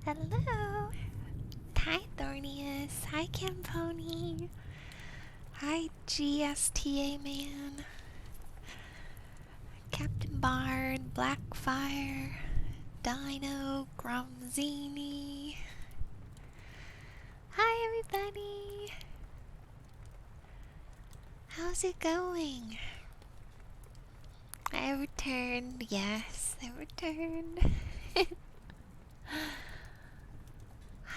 Hello. Hi, Thornius. Hi, Camponi. Hi, GSTA Man. Captain Bard, Blackfire, Dino, Gromzini. Hi, everybody. How's it going? I returned. Yes, I returned.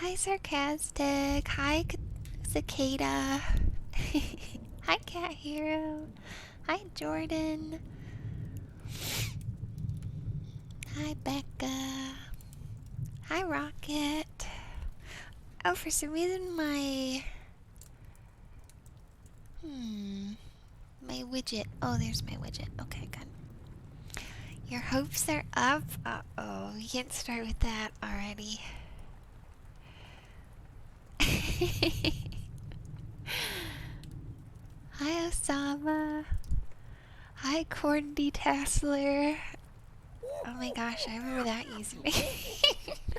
Hi, Sarcastic. Hi, Cicada. Hi, Cat Hero. Hi, Jordan. Hi, Becca. Hi, Rocket. Oh, for some reason my widget. Oh, there's my widget. Okay, good. Your hopes are up? Uh-oh, we can't start with that already. Hi, Osama. Hi, Corn Detasseler. Oh my gosh, I remember that username. That's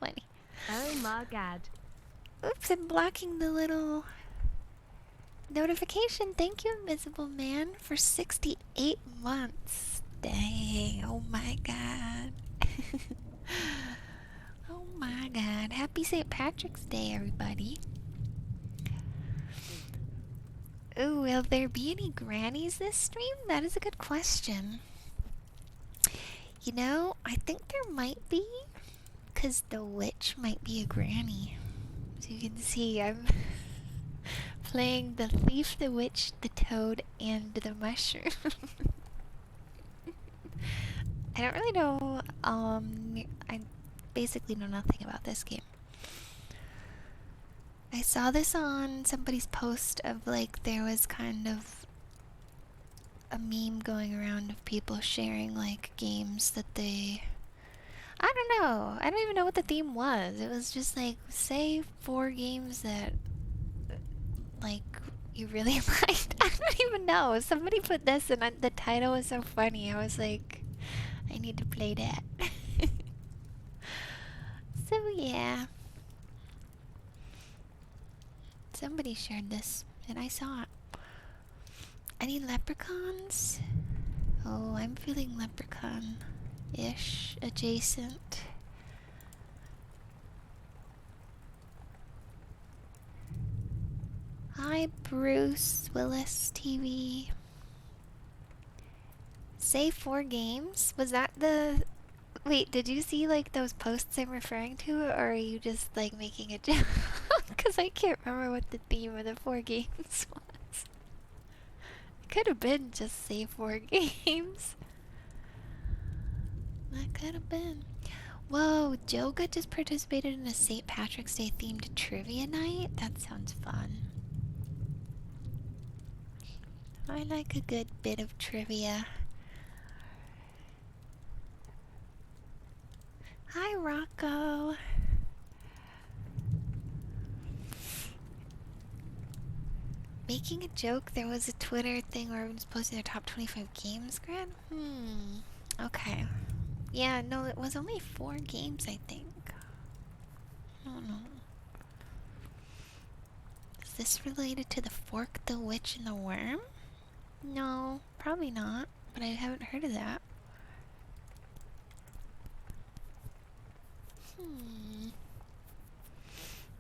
funny. Oh my god. Oops, I'm blocking the little notification. Thank you, Invisible Man, for 68 months. Dang, oh my god. Oh my god. Happy St. Patrick's Day, everybody. Ooh, will there be any grannies this stream? That is a good question. You know, I think there might be, because the witch might be a granny. As you can see, I'm playing the thief, the witch, the toad, and the mushroom. I don't really know, I basically know nothing about this game. I saw this on somebody's post of like there was kind of a meme going around of people sharing like games that they I don't know. I don't even know what the theme was. It was just like say 4 games that like you really liked. I don't even know. Somebody put this and the title was so funny. I was like I need to play that. So yeah. Somebody shared this and I saw it. Any leprechauns? Oh, I'm feeling leprechaun-ish adjacent. Hi, Bruce Willis TV. Say 4 games? Was that the... Wait, did you see like those posts I'm referring to, or are you just like making a joke? Because I can't remember what the theme of the 4 games was. It could have been just say 4 games. That could have been. Whoa, Joga just participated in a St. Patrick's Day themed trivia night? That sounds fun. I like a good bit of trivia. Hi, Rocco. Making a joke, there was a Twitter thing where everyone's posting their top 25 games, Gran? Okay. Yeah, no, it was only 4 games, I think. I don't know. Is this related to the Fork, the Witch, and the Worm? No, probably not, but I haven't heard of that.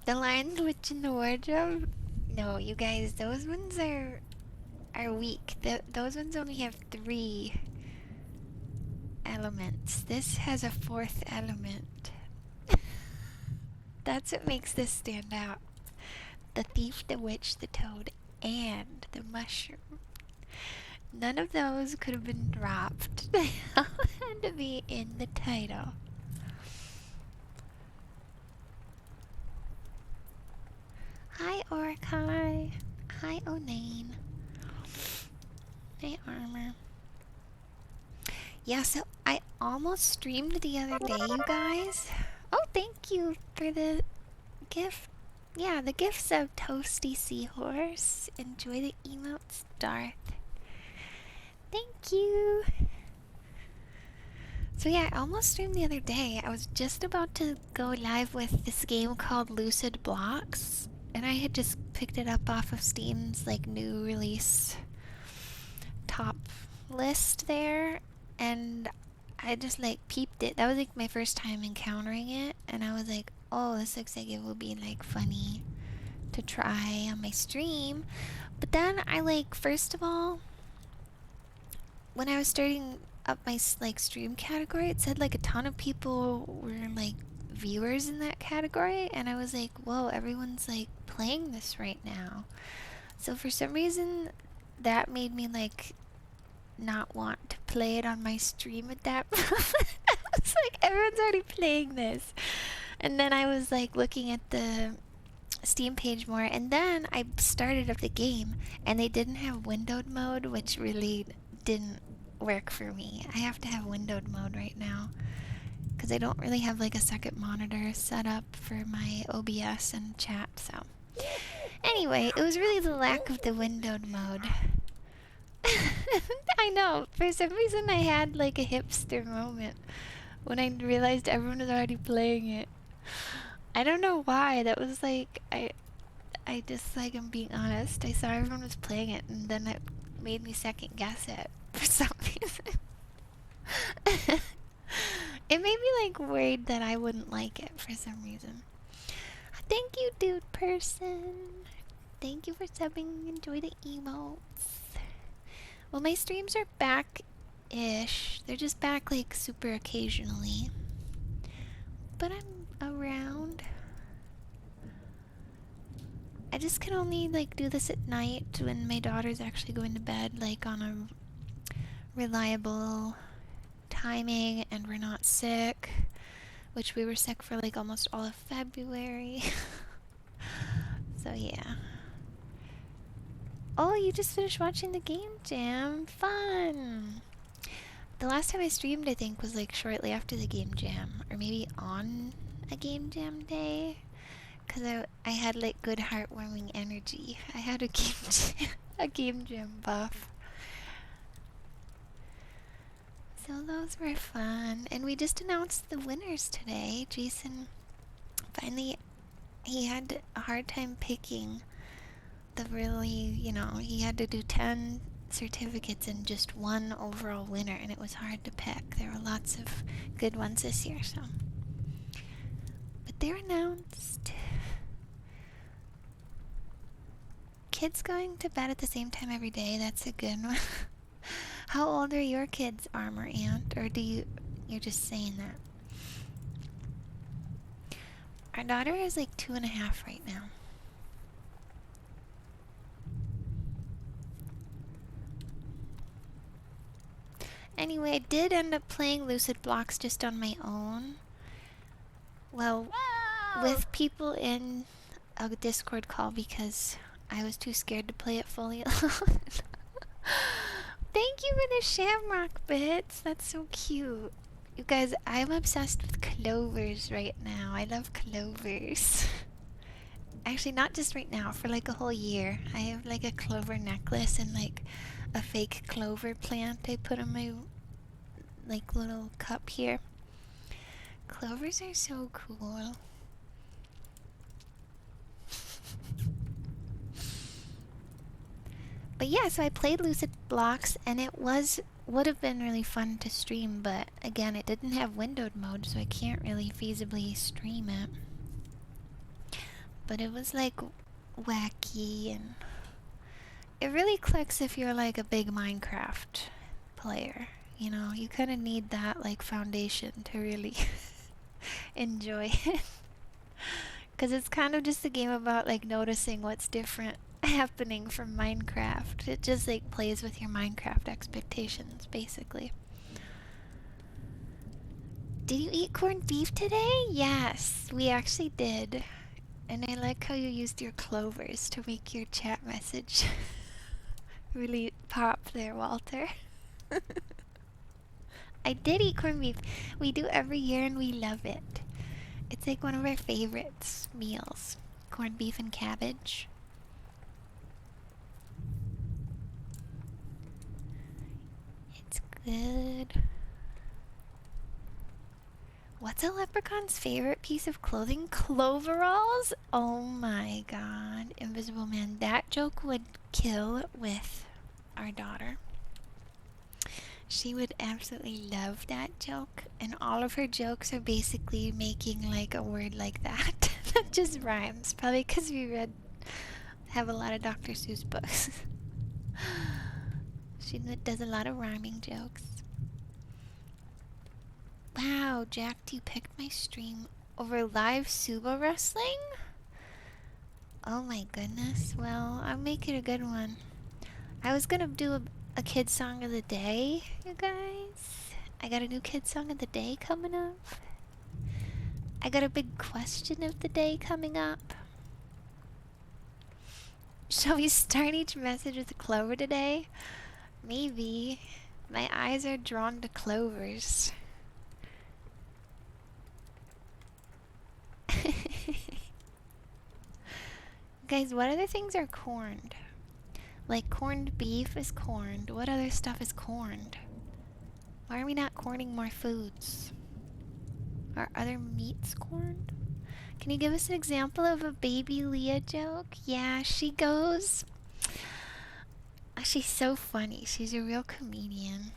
The Lion, the Witch, and the Wardrobe? No, you guys, those ones are weak. Those ones only have 3 elements. This has a 4th element. That's what makes this stand out. The thief, the witch, the toad, and the mushroom. None of those could have been dropped. They all had to be in the title. Hi, Orakai. Hi, Onane. Hi, Armor. Yeah, so I almost streamed the other day, you guys. Oh, thank you for the gift. Yeah, the gifts of Toasty Seahorse. Enjoy the emotes, Darth. Thank you. So yeah, I almost streamed the other day. I was just about to go live with this game called Lucid Blocks, and I had just picked it up off of Steam's like new release top list there, and I just like peeped it. That was like my first time encountering it, and I was like, oh, this looks like it will be like funny to try on my stream. But then I like, first of all, when I was starting up my like stream category, it said like a ton of people were like viewers in that category, and I was like, whoa, everyone's like playing this right now. So for some reason, that made me like not want to play it on my stream at that moment. I was like, everyone's already playing this. And then I was like looking at the Steam page more, and then I started up the game, and they didn't have windowed mode, which really didn't work for me. I have to have windowed mode right now because I don't really have like a second monitor set up for my OBS and chat. So anyway, it was really the lack of the windowed mode. I know, for some reason I had like a hipster moment when I realized everyone was already playing it. I don't know why. That was like, I just, like, I'm being honest, I saw everyone was playing it, and then it made me second guess it for some reason. It made me like worried that I wouldn't like it for some reason. Thank you, dude person. Thank you for subbing. Enjoy the emotes. Well, my streams are back-ish. They're just back like super occasionally. But I'm around. I just can only like do this at night when my daughter's actually going to bed, like on a reliable timing and we're not sick, which we were sick for like almost all of February. So yeah. Oh, you just finished watching the game jam. Fun. The last time I streamed, I think, was like shortly after the game jam, or maybe on a game jam day, because I had like good heartwarming energy. I had a a game jam buff. So those were fun, and we just announced the winners today. Jason finally, he had a hard time picking the really, he had to do 10 certificates and just one overall winner, and it was hard to pick. There were lots of good ones this year, so. But they're announced. Kids going to bed at the same time every day, that's a good one. How old are your kids, Armor Ant? Or you're just saying that? Our daughter is like 2.5 right now. Anyway, I did end up playing Lucid Blocks just on my own. Well, with people in a Discord call because I was too scared to play it fully alone. Thank you for the shamrock bits. That's so cute. You guys, I'm obsessed with clovers right now. I love clovers. Actually, not just right now, for like a whole year. I have like a clover necklace and like a fake clover plant I put on my like little cup here. Clovers are so cool. But yeah, so I played Lucid Blocks, and it would have been really fun to stream, but again, it didn't have windowed mode, so I can't really feasibly stream it. But it was like wacky, and it really clicks if you're like a big Minecraft player. You know, you kind of need that like foundation to really enjoy it. Because it's kind of just a game about like noticing what's different happening from Minecraft. It just like plays with your Minecraft expectations, basically. Did you eat corned beef today? Yes, we actually did. And I like how you used your clovers to make your chat message really pop there, Walter. I did eat corned beef. We do every year and we love it. It's like one of our favorites meals. Corned beef and cabbage. It's good. What's a leprechaun's favorite piece of clothing? Cloveralls? Oh my god. Invisible Man. That joke would kill with our daughter. She would absolutely love that joke. And all of her jokes are basically making like a word like that. That just rhymes. Probably because we have a lot of Dr. Seuss books. She does a lot of rhyming jokes. Wow, Jack, you picked my stream over live sumo wrestling? Oh my goodness. Well, I'll make it a good one. I was gonna do a kid song of the day, you guys. I got a new kid song of the day coming up. I got a big question of the day coming up. Shall we start each message with a clover today? Maybe. My eyes are drawn to clovers. Guys, what other things are corned? Like corned beef is corned. What other stuff is corned? Why are we not corning more foods? Are other meats corned? Can you give us an example of a baby Leah joke? Yeah, she goes... She's so funny. She's a real comedian.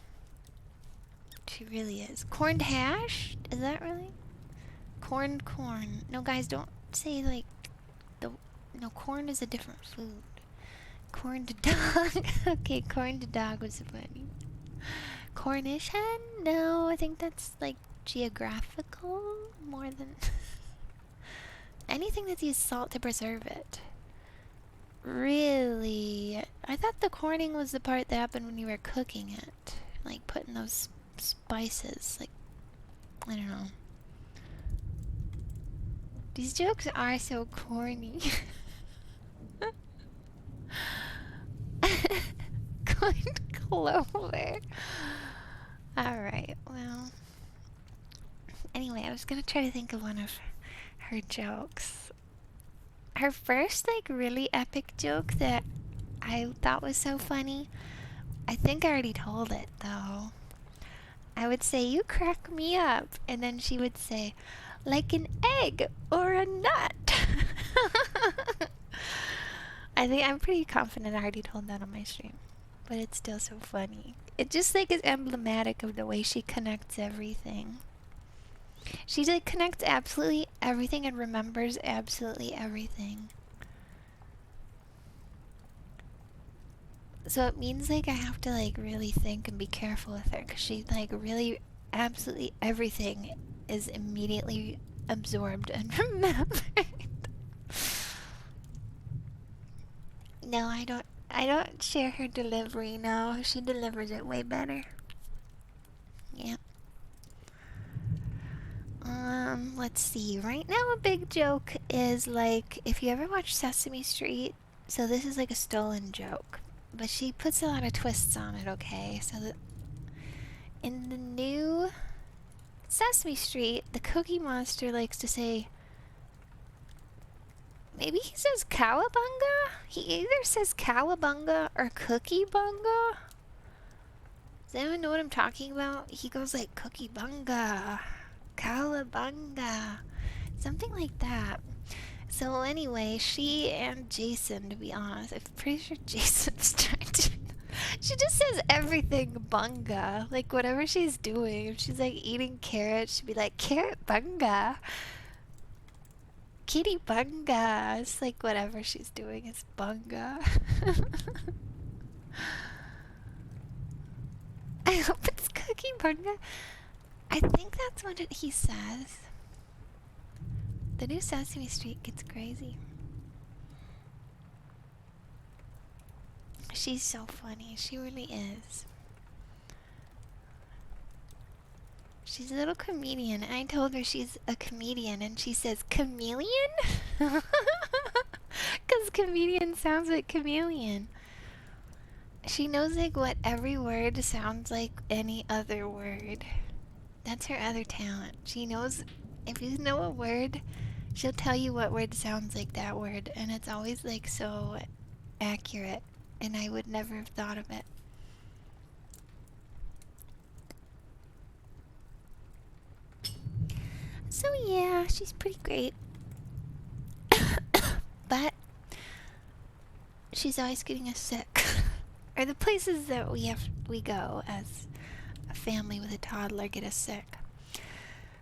She really is. Corned hash? Is that really? Corned corn. No, guys, don't say like... No, corn is a different food. Corned dog. Okay, corned dog was funny. Cornish hen? No, I think that's like geographical more than anything that uses salt to preserve it. Really? I thought the corning was the part that happened when you were cooking it. Like putting those spices. Like, I don't know. These jokes are so corny. Corned clover. Alright, well. Anyway, I was gonna try to think of one of her jokes. Her first, like, really epic joke that I thought was so funny. I think I already told it, though. I would say, "You crack me up." And then she would say, "Like an egg or a nut." I think I'm pretty confident I already told that on my stream. But it's still so funny. It just like is emblematic of the way she connects everything. She like connects absolutely everything and remembers absolutely everything. So it means like I have to like really think and be careful with her because she like really absolutely everything is immediately absorbed and remembered. No, I don't share her delivery, no. She delivers it way better. Yeah. Let's see. Right now a big joke is like, if you ever watch Sesame Street, so this is like a stolen joke, but she puts a lot of twists on it, okay? So that in the new Sesame Street, the Cookie Monster likes to say, maybe he says cowabunga? He either says cowabunga or cookie bunga. Does anyone know what I'm talking about? He goes like cookie bunga, cowabunga, something like that. So anyway, she and Jason, to be honest, I'm pretty sure Jason's trying to... She just says everything bunga. Like whatever she's doing. If she's like eating carrots, she'd be like, carrot bunga. Kitty bunga. It's like whatever she's doing is bunga. I hope it's cookie bunga. I think that's what he says. The new Sesame Street gets crazy. She's so funny. She really is. She's a little comedian. I told her she's a comedian and she says chameleon? Because comedian sounds like chameleon. She knows like what every word sounds like any other word. That's her other talent. She knows if you know a word, she'll tell you what word sounds like that word. And it's always like so accurate. And I would never have thought of it. So yeah, she's pretty great. But she's always getting us sick. Or the places that we go as a family with a toddler get us sick.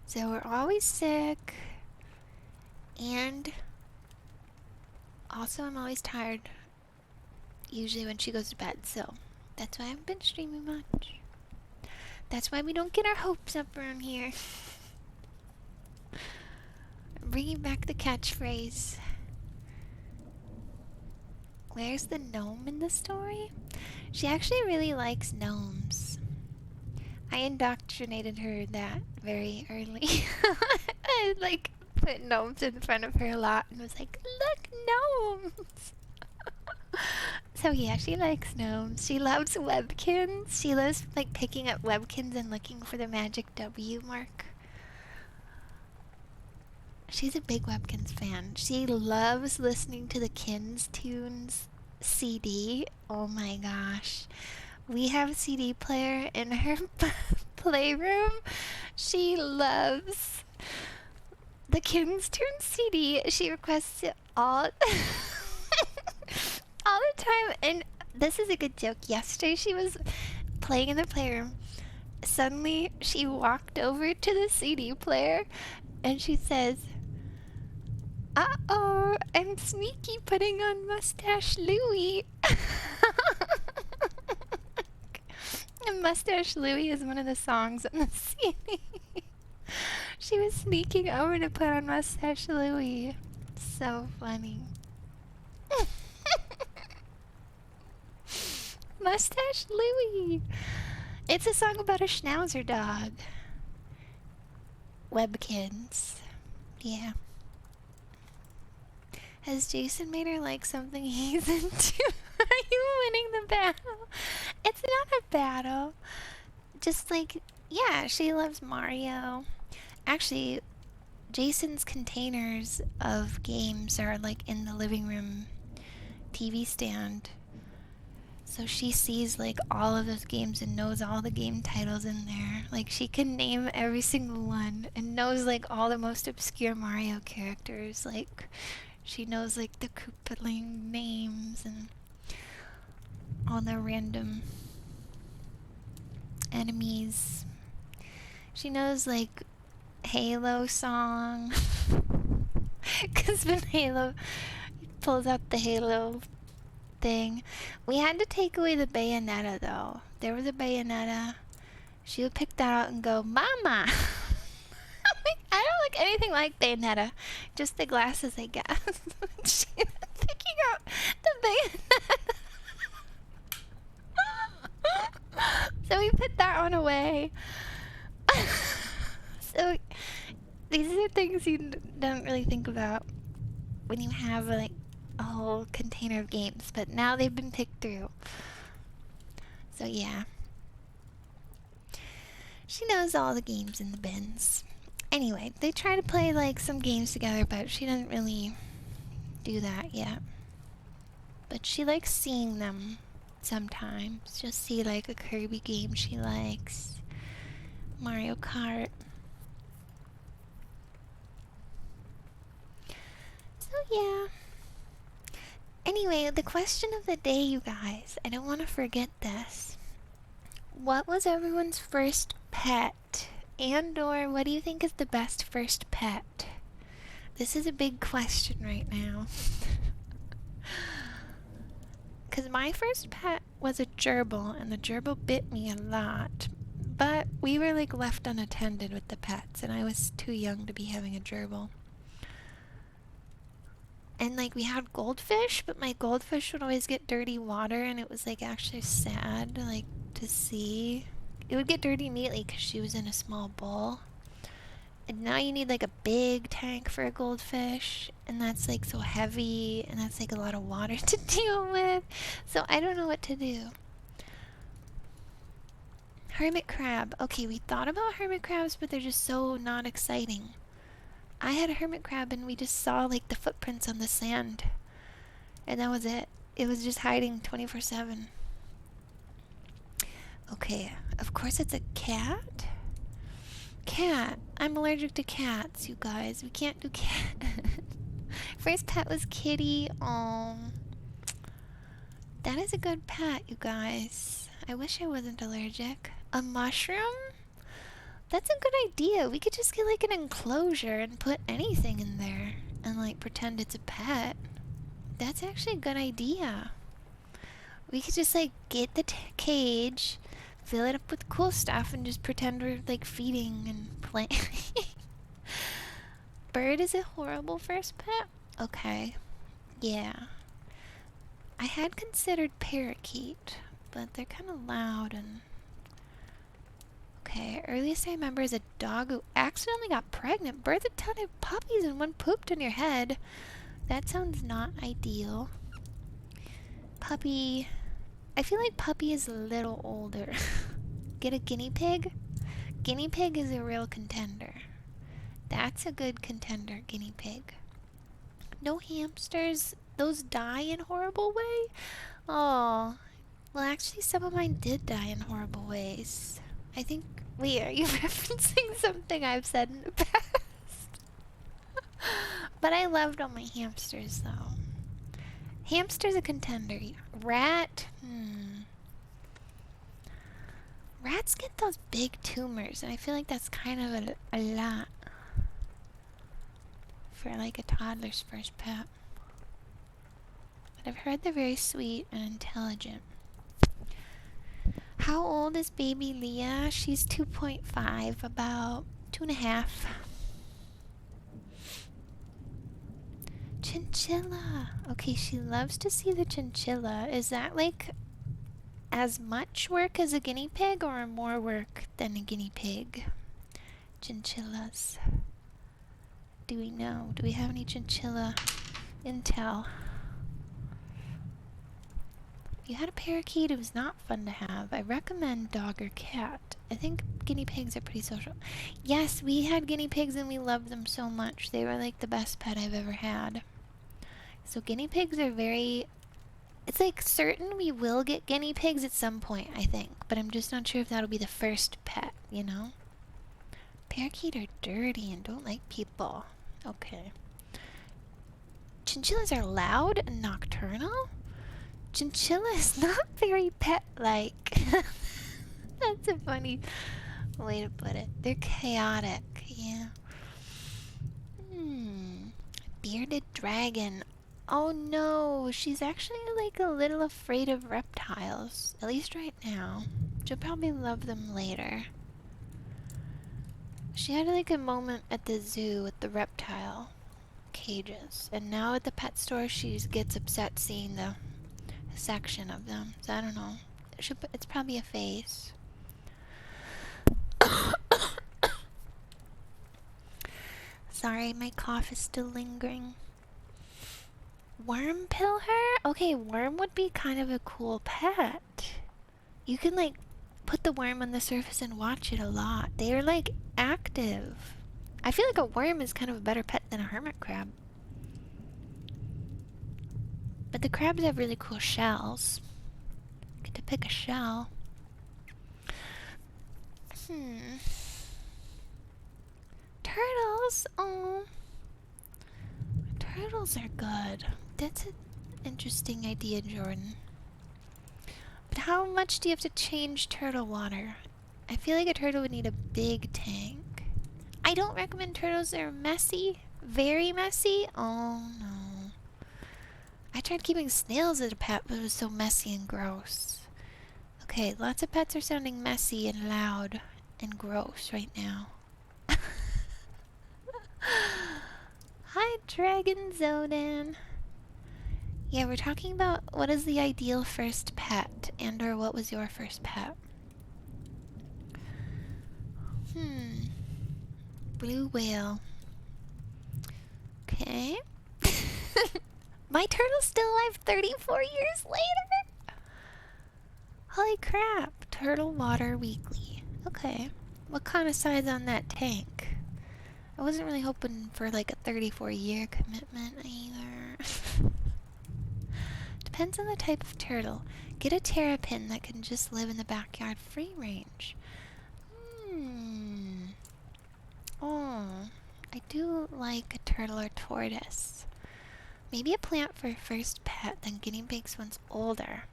So we're always sick, and also I'm always tired, usually when she goes to bed, so that's why I haven't been streaming much. That's why we don't get our hopes up around here. Bringing back the catchphrase. Where's the gnome in the story? She actually really likes gnomes. I indoctrinated her that very early. I like put gnomes in front of her a lot and was like, look, gnomes! So yeah, she likes gnomes. She loves webkins. She loves like picking up webkins and looking for the magic W mark. She's a big Webkins fan. She loves listening to the Kins Tunes CD. Oh my gosh. We have a CD player in her playroom. She loves the Kins Tunes CD. She requests it all, all the time. And this is a good joke. Yesterday she was playing in the playroom. Suddenly she walked over to the CD player and she says, uh-oh, I'm sneaky putting on Mustache Louie. And Mustache Louie is one of the songs on the CD. She was sneaking over to put on Mustache Louie. So funny. Mustache Louie. It's a song about a schnauzer dog. Webkins. Yeah. Has Jason made her like something he's into? Are you winning the battle? It's not a battle. Just like, yeah, she loves Mario. Actually, Jason's containers of games are like in the living room TV stand. So she sees like all of those games and knows all the game titles in there. Like she can name every single one and knows like all the most obscure Mario characters. Like she knows like the Koopaling names and all the random enemies. She knows like Halo song. Cause when Halo pulls out the Halo thing, we had to take away the Bayonetta though. There was a Bayonetta. She would pick that out and go, Mama! I don't look anything like Bayonetta. Just the glasses, I guess. She was picking out the Bayonetta. So we put that one away. So these are things you don't really think about when you have like a whole container of games, but now they've been picked through. So yeah. She knows all the games in the bins. Anyway, they try to play like some games together, but she doesn't really do that yet. But she likes seeing them sometimes. She'll see like a Kirby game she likes. Mario Kart. So yeah. Anyway, the question of the day, you guys. I don't want to forget this. What was everyone's first pet? And or what do you think is the best first pet? This is a big question right now. Because my first pet was a gerbil, and the gerbil bit me a lot. But we were like left unattended with the pets, and I was too young to be having a gerbil. And like we had goldfish, but my goldfish would always get dirty water, and it was like actually sad like to see. It would get dirty immediately because she was in a small bowl. And now you need like a big tank for a goldfish, and that's like so heavy, and that's like a lot of water to deal with. So I don't know what to do. Hermit crab. Okay, we thought about hermit crabs, but they're just so not exciting. I had a hermit crab and we just saw like the footprints on the sand. And that was it. It was just hiding 24/7. Okay, of course it's a cat. Cat. I'm allergic to cats, you guys. We can't do cat. First pet was kitty. That is a good pet, you guys. I wish I wasn't allergic. A mushroom? That's a good idea. We could just get like an enclosure and put anything in there and like pretend it's a pet. That's actually a good idea. We could just like get the cage, fill it up with cool stuff, and just pretend we're like feeding and playing. Bird is a horrible first pet? Okay. Yeah. I had considered parakeet, but they're kind of loud and... Okay, earliest I remember is a dog who accidentally got pregnant, birthed a ton of puppies, and one pooped on your head. That sounds not ideal. Puppy. I feel like puppy is a little older. Get a guinea pig? Guinea pig is a real contender. That's a good contender, guinea pig. No hamsters. Those die in horrible way? Oh. Well, actually, some of mine did die in horrible ways. I think... Wait, are you referencing something I've said in the past? But I loved all my hamsters, though. Hamster's a contender. Rat? Rats get those big tumors, and I feel like that's kind of a lot for like a toddler's first pet. But I've heard they're very sweet and intelligent. How old is baby Leah? She's 2.5, about 2.5. Chinchilla. Okay, she loves to see the chinchilla. Is that like as much work as a guinea pig or more work than a guinea pig? Chinchillas. Do we know? Do we have any chinchilla intel? If you had a parakeet, it was not fun to have. I recommend dog or cat. I think guinea pigs are pretty social. Yes, we had guinea pigs and we loved them so much. They were like the best pet I've ever had. So guinea pigs are very... It's like certain we will get guinea pigs at some point, I think. But I'm just not sure if that'll be the first pet, you know? Parakeet are dirty and don't like people. Okay. Chinchillas are loud and nocturnal? Chinchilla is not very pet-like. That's a funny way to put it. They're chaotic, yeah. Bearded dragon. Oh no, she's actually like a little afraid of reptiles. At least right now. She'll probably love them later. She had like a moment at the zoo with the reptile cages. And now at the pet store she gets upset seeing the section of them. So I don't know. It's probably a phase. Sorry, my cough is still lingering. Worm pill her? Okay, worm would be kind of a cool pet. You can like put the worm on the surface and watch it a lot. They are like active. I feel like a worm is kind of a better pet than a hermit crab. But the crabs have really cool shells. Get to pick a shell. Turtles? Oh. Turtles are good. That's an interesting idea, Jordan. But how much do you have to change turtle water? I feel like a turtle would need a big tank. I don't recommend turtles. They're messy. Very messy. Oh no. I tried keeping snails as a pet, but it was so messy and gross. Okay, lots of pets are sounding messy and loud and gross right now. Hi, Dragon Zodan. Yeah, we're talking about what is the ideal first pet, and or what was your first pet? Blue whale. Okay. My turtle's still alive 34 years later? Holy crap. Turtle water weekly. Okay. What kind of size on that tank? I wasn't really hoping for like a 34-year commitment either. Depends on the type of turtle. Get a terrapin that can just live in the backyard free range. Oh, I do like a turtle or tortoise. Maybe a plant for first pet, then guinea pigs once older.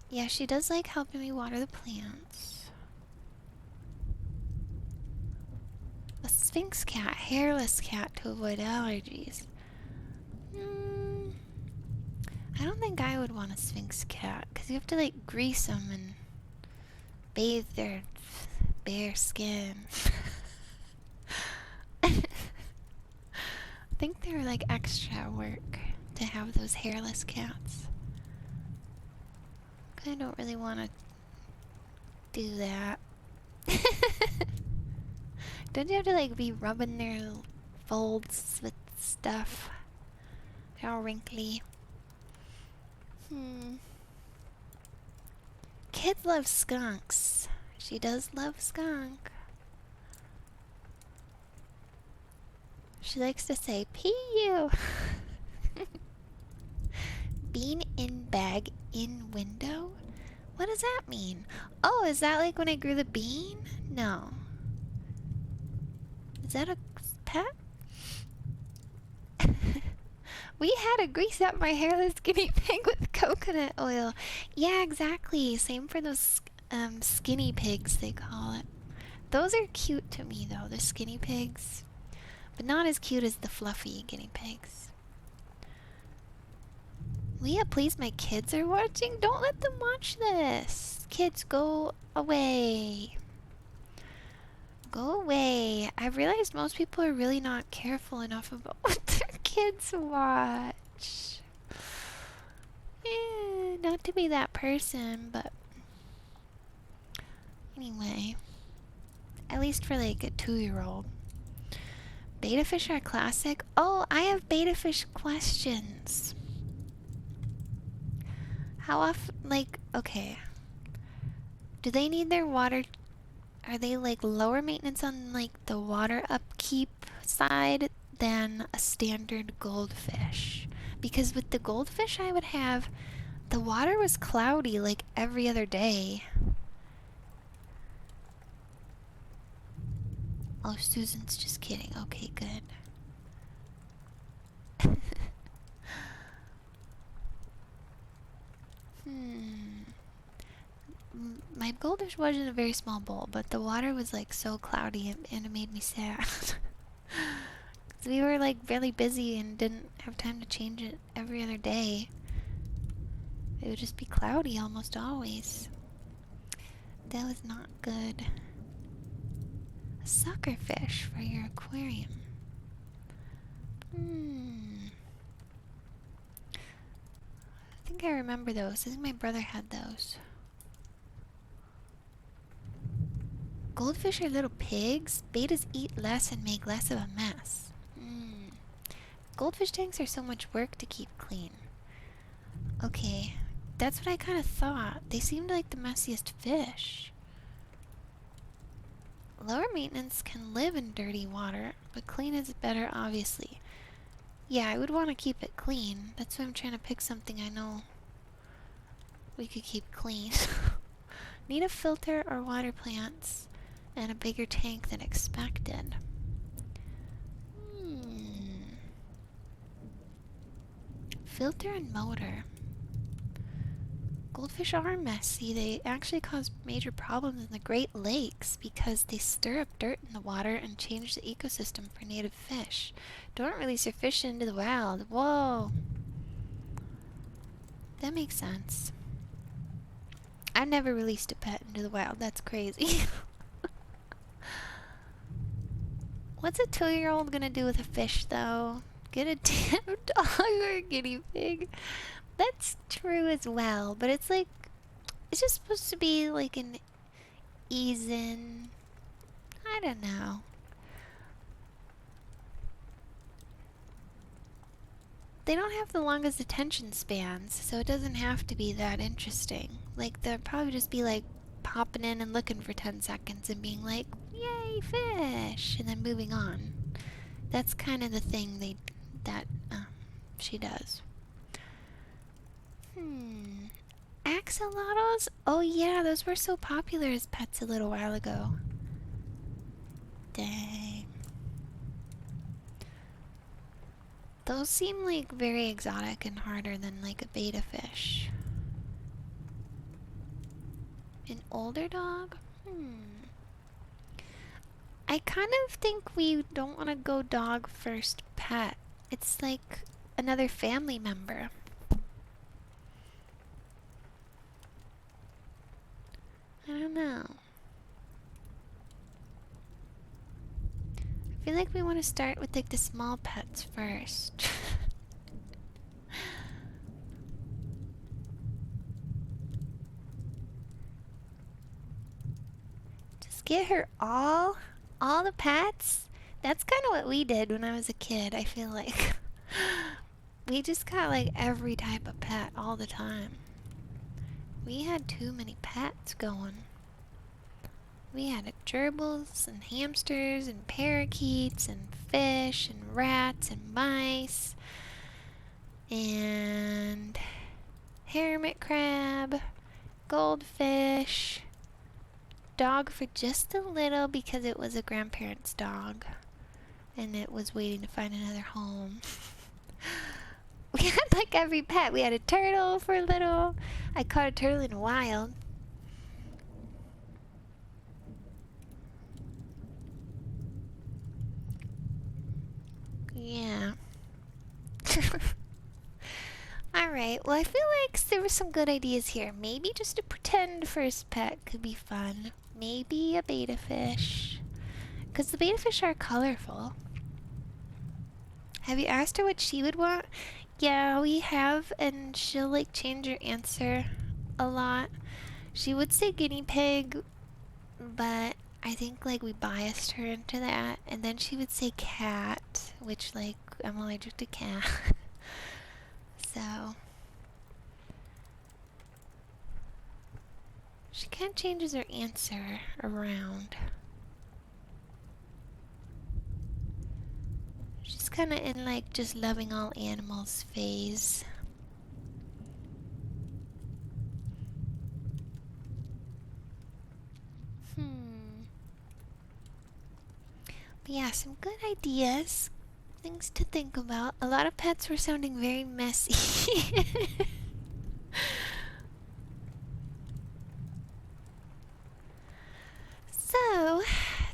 Yeah, she does like helping me water the plants. A sphinx cat, hairless cat to avoid allergies. I don't think I would want a sphinx cat, because you have to like grease them and bathe their bare skin. I think they're like extra work to have those hairless cats. I don't really want to do that. Don't you have to like be rubbing their folds with stuff? They're all wrinkly. Kids love skunks. She does love skunk. She likes to say, pee you. Bean in bag in window? What does that mean? Oh, is that like when I grew the bean? No. Is that a pet? We had to grease up my hairless guinea pig with coconut oil. Yeah, exactly. Same for those skinny pigs, they call it. Those are cute to me, though, the skinny pigs. But not as cute as the fluffy guinea pigs. Leah, please, my kids are watching. Don't let them watch this. Kids, go away. Go away. I realized most people are really not careful enough about what their kids watch. Not to be that person, but anyway. At least for like a 2-year-old. Beta fish are classic. Oh, I have beta fish questions. How often, like, okay. Do they need their water? Are they like lower maintenance on like the water upkeep side than a standard goldfish? Because with the goldfish I would have, the water was cloudy like every other day. Oh, Susan's just kidding. Okay, good. My goldfish was in a very small bowl, but the water was like so cloudy and it made me sad. We were like really busy and didn't have time to change it every other day. It would just be cloudy almost always. That was not good. A sucker fish for your aquarium. I think I remember those. I think my brother had those. Goldfish are little pigs. Betas eat less and make less of a mess. Goldfish tanks are so much work to keep clean. Okay, that's what I kind of thought. They seemed like the messiest fish. Lower maintenance can live in dirty water, but clean is better, obviously. Yeah, I would want to keep it clean. That's why I'm trying to pick something I know we could keep clean. Need a filter or water plants and a bigger tank than expected. Filter and motor. Goldfish are messy. They actually cause major problems in the Great Lakes because they stir up dirt in the water and change the ecosystem for native fish. Don't release your fish into the wild. Whoa. That makes sense. I've never released a pet into the wild. That's crazy. What's a 2-year-old gonna do with a fish, though? Get a damn dog or a guinea pig? That's true as well, but it's like, it's just supposed to be like an ease-in. I don't know. They don't have the longest attention spans, so it doesn't have to be that interesting. Like, they'll probably just be like popping in and looking for 10 seconds and being like, yay, fish, and then moving on. That's kind of the thing she does. Axolotls? Oh yeah, those were so popular as pets a little while ago. Dang. Those seem like very exotic and harder than like a beta fish. An older dog? I kind of think we don't want to go dog first pet. It's like another family member. I don't know. I feel like we want to start with like the small pets first. Just get her all the pets. That's kind of what we did when I was a kid, I feel like. We just got like every type of pet all the time. We had too many pets going. We had gerbils and hamsters and parakeets and fish and rats and mice and hermit crab, goldfish, dog for just a little because it was a grandparent's dog and it was waiting to find another home. We had like every pet. We had a turtle for a little. I caught a turtle in the wild. Yeah. Alright, well I feel like there were some good ideas here. Maybe just a pretend first pet could be fun. Maybe a beta fish. Because the beta fish are colorful. Have you asked her what she would want? Yeah, we have, and she'll like change her answer a lot. She would say guinea pig, but I think like we biased her into that. And then she would say cat, which like I'm allergic to cat. So she kind of changes her answer around. She's kind of in like just loving all animals phase. But yeah, some good ideas. Things to think about. A lot of pets were sounding very messy. So,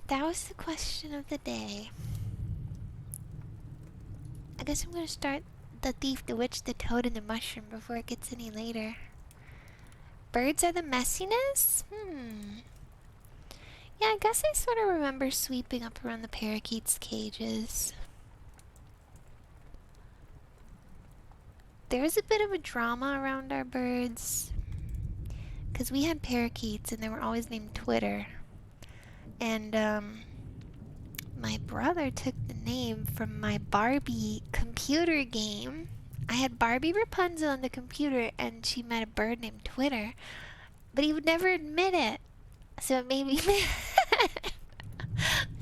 that was the question of the day. I guess I'm gonna start the thief, the witch, the toad, and the mushroom before it gets any later. Birds are the messiness? Yeah, I guess I sort of remember sweeping up around the parakeets' cages. There was a bit of a drama around our birds. Because we had parakeets and they were always named Twitter. And, my brother took the name from my Barbie computer game. I had Barbie Rapunzel on the computer and she met a bird named Twitter. But he would never admit it. So it made me mad.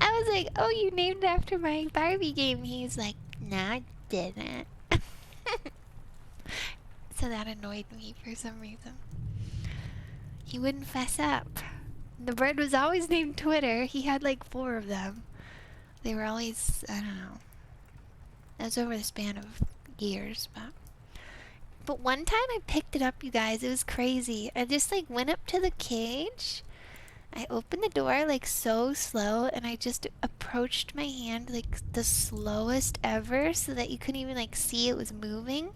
I was like, oh, you named it after my Barbie game. He's like, no, I didn't. So that annoyed me for some reason. He wouldn't fess up. The bird was always named Twitter. He had like 4 of them. They were always, I don't know. That was over the span of years, but one time I picked it up, you guys. It was crazy. I just like went up to the cage. I opened the door like so slow and I just approached my hand like the slowest ever so that you couldn't even like see it was moving.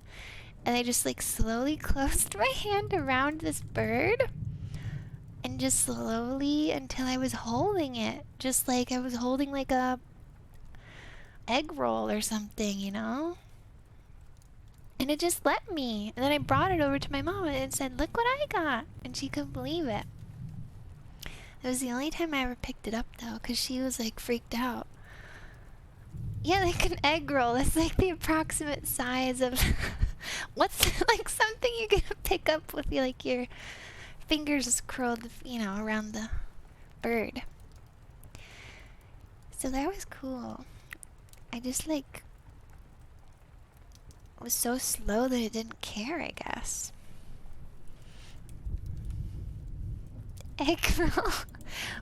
And I just like slowly closed my hand around this bird and just slowly until I was holding it. Just like I was holding like a egg roll or something, you know? And it just let me. And then I brought it over to my mom and said, look what I got. And she couldn't believe it. That was the only time I ever picked it up though, because she was like freaked out. Yeah, like an egg roll. That's like the approximate size of what's like something you can pick up with like your fingers curled, you know, around the bird. So that was cool. I just like was so slow that it didn't care, I guess. Egg roll.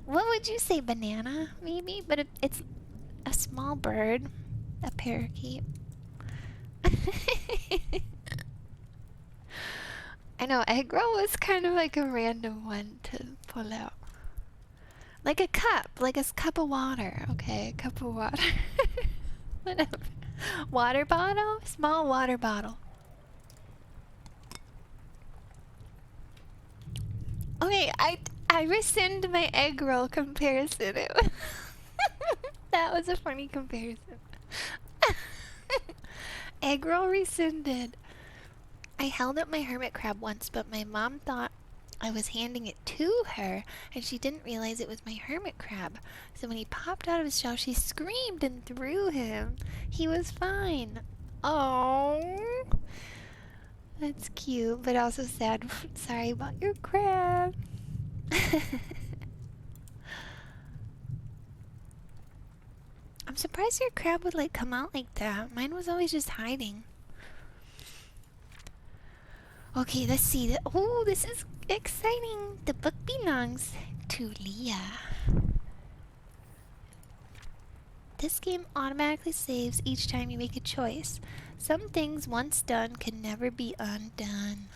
What would you say, banana? Maybe, but it's a small bird, a parakeet. I know, egg roll was kind of like a random one to pull out. Like a cup, like a cup of water. Okay, a cup of water. Whatever. Water bottle? Small water bottle. Okay, I rescind my egg roll comparison. That was a funny comparison. Egg roll rescinded. I held up my hermit crab once, but my mom thought I was handing it to her, and she didn't realize it was my hermit crab. So when he popped out of his shell, she screamed and threw him. He was fine. Oh, that's cute, but also sad. Sorry about your crab. I'm surprised your crab would like come out like that. Mine was always just hiding. Okay, let's see. Oh, this is exciting. The book belongs to Leah. This game automatically saves each time you make a choice. Some things once done can never be undone.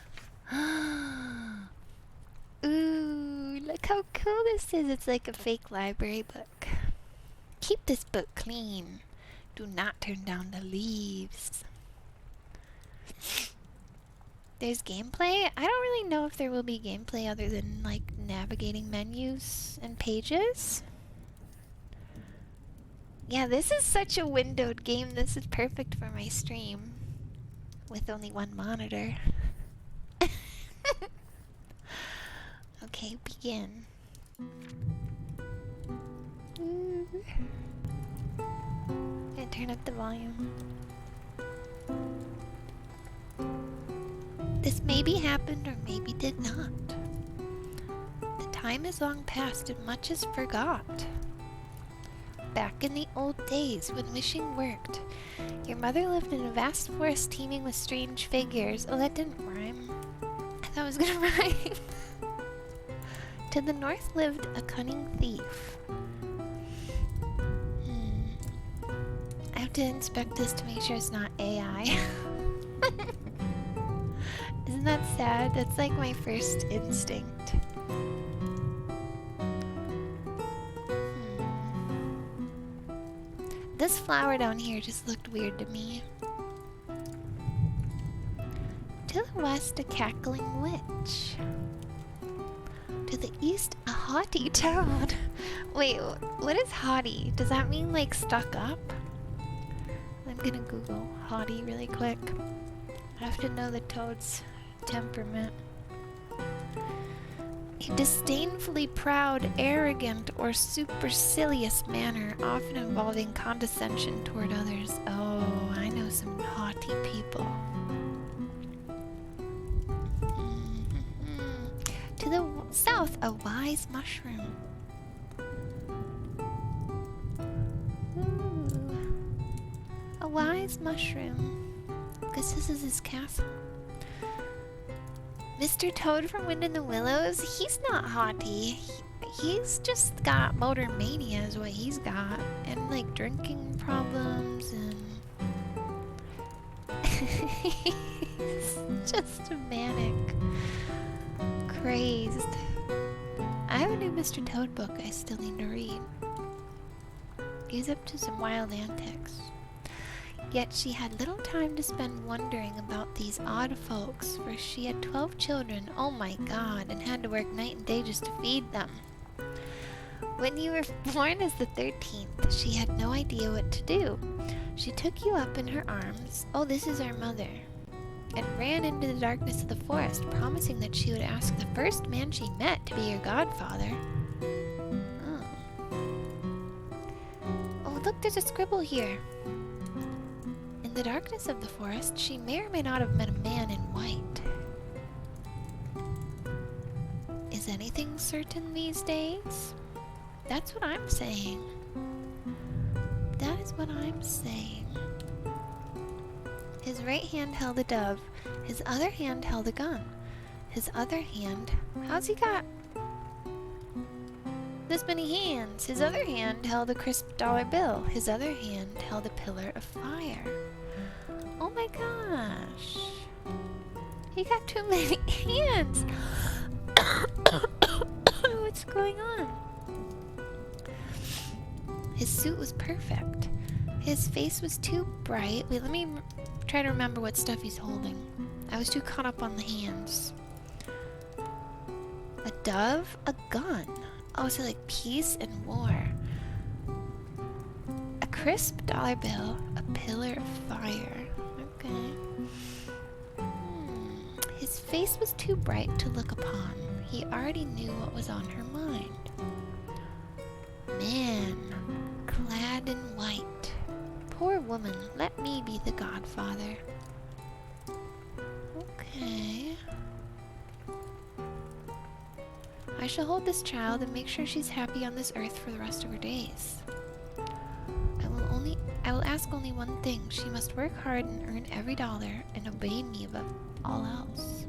Ooh, look how cool this is. It's like a fake library book. Keep this book clean. Do not turn down the leaves. There's gameplay? I don't really know if there will be gameplay other than like navigating menus and pages. Yeah, this is such a windowed game. This is perfect for my stream with only one monitor. Okay, begin. And turn up the volume. This maybe happened or maybe did not. The time is long past and much is forgot. Back in the old days when wishing worked, your mother lived in a vast forest teeming with strange figures. Oh, that didn't rhyme. I thought it was gonna rhyme. To the north lived a cunning thief. I have to inspect this to make sure it's not AI. Isn't that sad? That's like my first instinct. This flower down here just looked weird to me. To the west, a cackling witch. To the east, a haughty toad. Wait, what is haughty? Does that mean like stuck up? I'm gonna Google haughty really quick. I have to know the toad's temperament. A disdainfully proud, arrogant, or supercilious manner, often involving condescension toward others. Oh, I know some haughty people. To the south, a wise mushroom. Ooh. A wise mushroom. Because this is his castle. Mr. Toad from Wind in the Willows, he's not haughty. He's just got motor mania is what he's got. And like drinking problems and... he's just manic. Crazed. I have a new Mr. Toad book I still need to read. He's up to some wild antics. Yet she had little time to spend wondering about these odd folks, for she had 12 children, oh my god, and had to work night and day just to feed them. When you were born as the 13th, she had no idea what to do. She took you up in her arms, oh this is our mother, and ran into the darkness of the forest, promising that she would ask the first man she met to be your godfather. Oh look, there's a scribble here. In the darkness of the forest, she may or may not have met a man in white. Is anything certain these days? That's what I'm saying. That is what I'm saying. His right hand held a dove. His other hand held a gun. His other hand... How's he got... this many hands. His other hand held a crisp dollar bill. His other hand held a pillar of fire. Oh my gosh. He got too many hands. What's going on? His suit was perfect. His face was too bright. Wait, let me try to remember what stuff he's holding. I was too caught up on the hands. A dove, a gun. Oh, so like peace and war. A crisp dollar bill, a pillar of fire. Okay. His face was too bright to look upon. He already knew what was on her mind. Man, clad in white. Poor woman, let me be the godfather. Okay. I shall hold this child and make sure she's happy on this earth for the rest of her days. I will ask only one thing. She must work hard and earn every dollar and obey me above all else.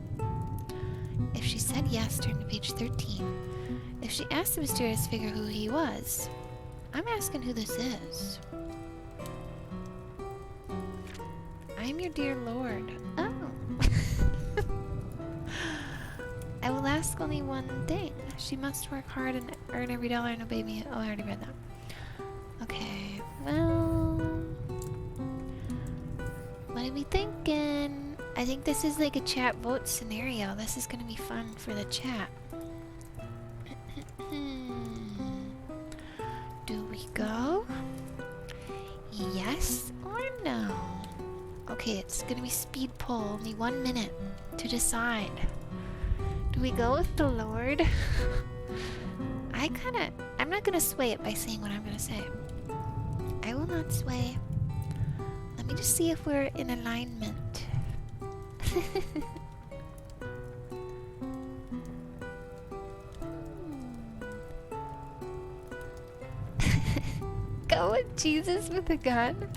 If she said yes, turn to page 13. If she asked the mysterious figure who he was, I'm asking who this is. I'm your dear lord. Oh. I will ask only one thing. She must work hard and earn every dollar and obey me. Oh, I already read that. Okay, well... What are we thinking? I think this is like a chat vote scenario. This is gonna be fun for the chat. Do we go? Yes or no? Okay, it's gonna be speed poll. Only 1 minute to decide. Do we go with the Lord? I'm not gonna sway it by saying what I'm gonna say. I will not sway. Let me just see if we're in alignment. Go with Jesus with a gun?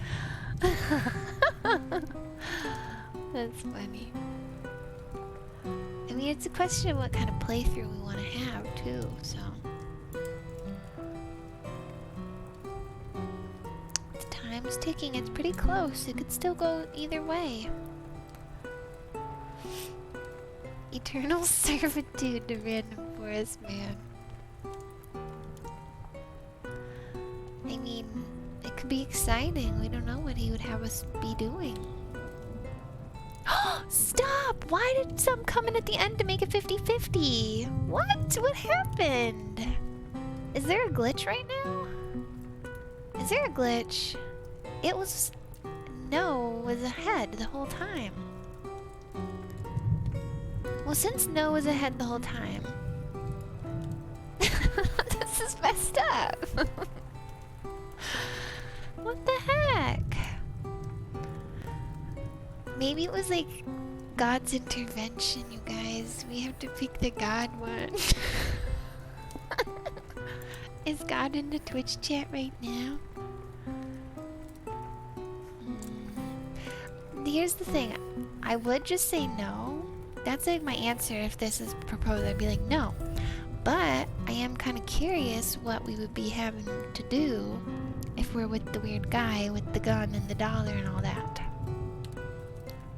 That's funny. I mean, it's a question of what kind of playthrough we want to have, too, so... The time's ticking, it's pretty close. It could still go either way. Eternal servitude to random forest man. I mean, it could be exciting. We don't know what he would have us be doing. Stop! Why did some come in at the end to make it 50-50? What? What happened? Is there a glitch right now? Is there a glitch? It was... No was ahead the whole time. Well, since no was ahead the whole time... This is messed up! What the heck? Maybe it was like God's intervention, you guys. We have to pick the God one. Is God in the Twitch chat right now? Here's the thing. I would just say no. That's like my answer if this is proposed. I'd be like, no. But I am kind of curious what we would be having to do if we're with the weird guy with the gun and the dollar and all that.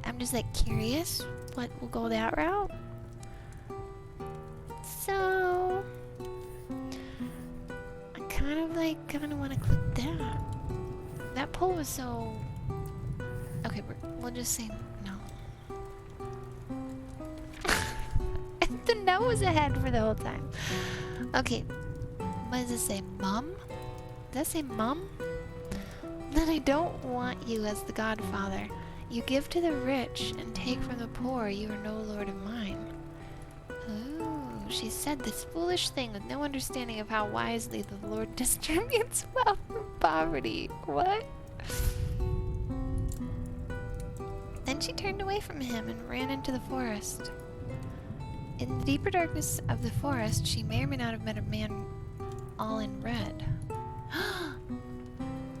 I'm just like curious what will go that route. So I kind of want to click that. That poll was so... Okay, we'll just say no. The no was ahead for the whole time. Okay, what does it say? Mom? Does that say mom? Then I don't want you as the godfather. You give to the rich and take from the poor. You are no lord of mine. Ooh, she said this foolish thing with no understanding of how wisely the Lord distributes wealth from poverty. What? Then she turned away from him and ran into the forest. In the deeper darkness of the forest, she may or may not have met a man all in red.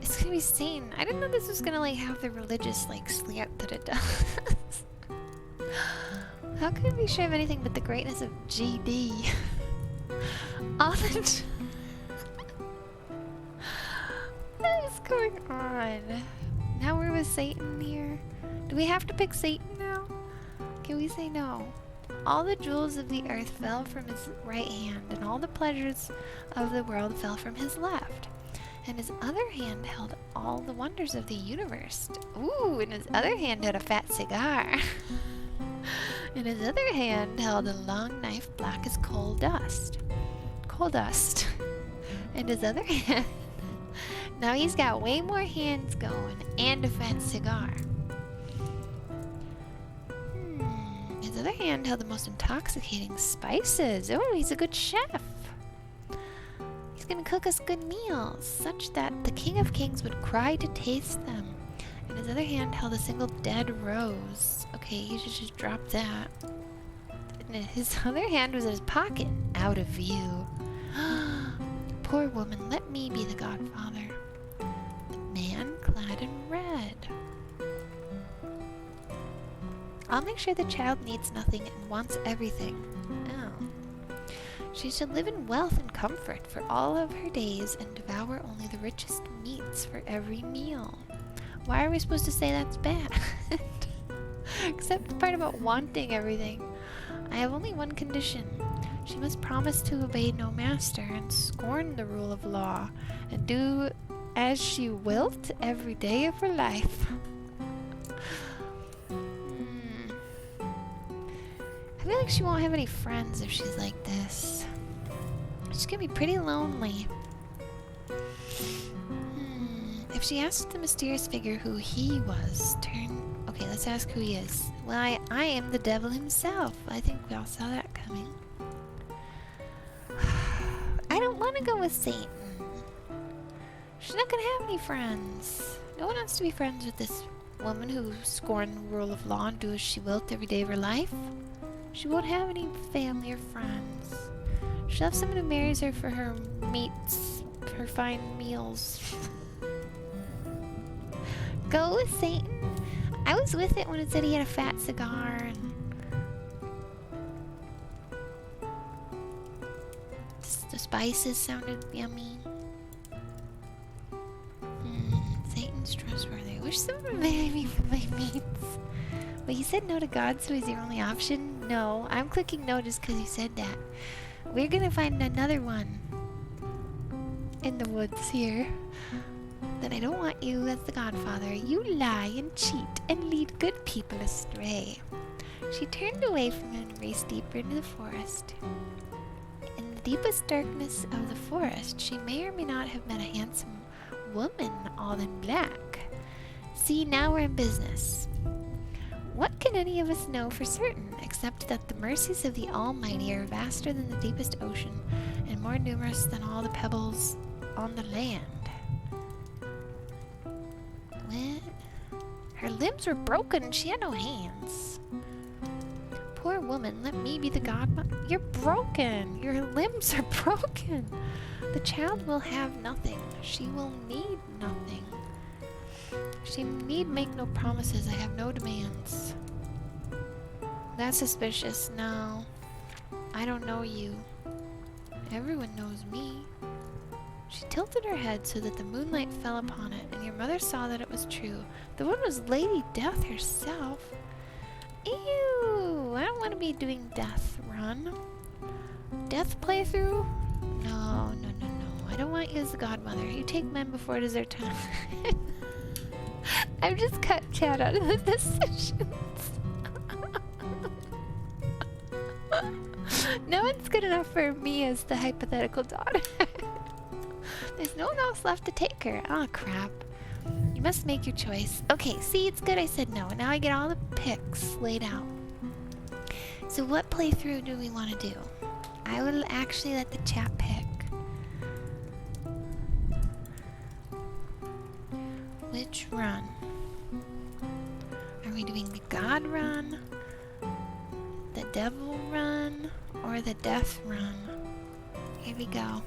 It's gonna be seen. I didn't know this was gonna like have the religious like slant that it does. How could we sure of anything but the greatness of GD? going on? Now we're with Satan here. Do we have to pick Satan now? Can we say no? All the jewels of the earth fell from his right hand, and all the pleasures of the world fell from his left. And his other hand held all the wonders of the universe. Ooh, and his other hand had a fat cigar. And his other hand held a long knife black as coal dust. Coal dust. And his other hand... Now he's got way more hands going and a fat cigar. His other hand held the most intoxicating spices. Oh, he's a good chef. He's gonna cook us good meals, such that the King of Kings would cry to taste them. And his other hand held a single dead rose. Okay, he should just drop that. And his other hand was in his pocket, out of view. Poor woman, let me be the godfather. The man clad in red. I'll make sure the child needs nothing and wants everything. Oh. She should live in wealth and comfort for all of her days and devour only the richest meats for every meal. Why are we supposed to say that's bad? Except the part about wanting everything. I have only one condition. She must promise to obey no master and scorn the rule of law and do as she wilt every day of her life. I feel like she won't have any friends if she's like this. She's gonna be pretty lonely. If she asked the mysterious figure who he was, Okay, let's ask who he is. Well, I am the devil himself. I think we all saw that coming. I don't want to go with Satan. She's not gonna have any friends. No one wants to be friends with this woman who scorned the rule of law and do as she wilt every day of her life. She won't have any family or friends. She'll have someone who marries her for her meats, her fine meals. Go with Satan. I was with it when it said he had a fat cigar and the spices sounded yummy. Satan's trustworthy. I wish someone would marry me for my meats. But you said no to God, so he's your only option? No, I'm clicking no just because you said that. We're gonna find another one in the woods here. Then I don't want you as the godfather. You lie and cheat and lead good people astray. She turned away from him and raced deeper into the forest. In the deepest darkness of the forest, she may or may not have met a handsome woman all in black. See, now we're in business. What can any of us know for certain, except that the mercies of the Almighty are vaster than the deepest ocean and more numerous than all the pebbles on the land? What? Her limbs were broken and she had no hands. Poor woman, let me be the godmother. You're broken. Your limbs are broken. The child will have nothing. She will need nothing. She need make no promises. I have no demands. That's suspicious. No. I don't know you. Everyone knows me. She tilted her head so that the moonlight fell upon it, and your mother saw that it was true. The one was Lady Death herself. Ew! I don't want to be doing Death Run. Death playthrough? No. I don't want you as the godmother. You take men before it is their time. I've just cut Chad out of the decisions. No one's good enough for me as the hypothetical daughter. There's no one else left to take her. Oh, crap. You must make your choice. Okay, see, it's good I said no. Now I get all the picks laid out. So what playthrough do we want to do? I will actually let the chat pick. Which run? Are we doing the God run, the Devil run, or the Death run? Here we go.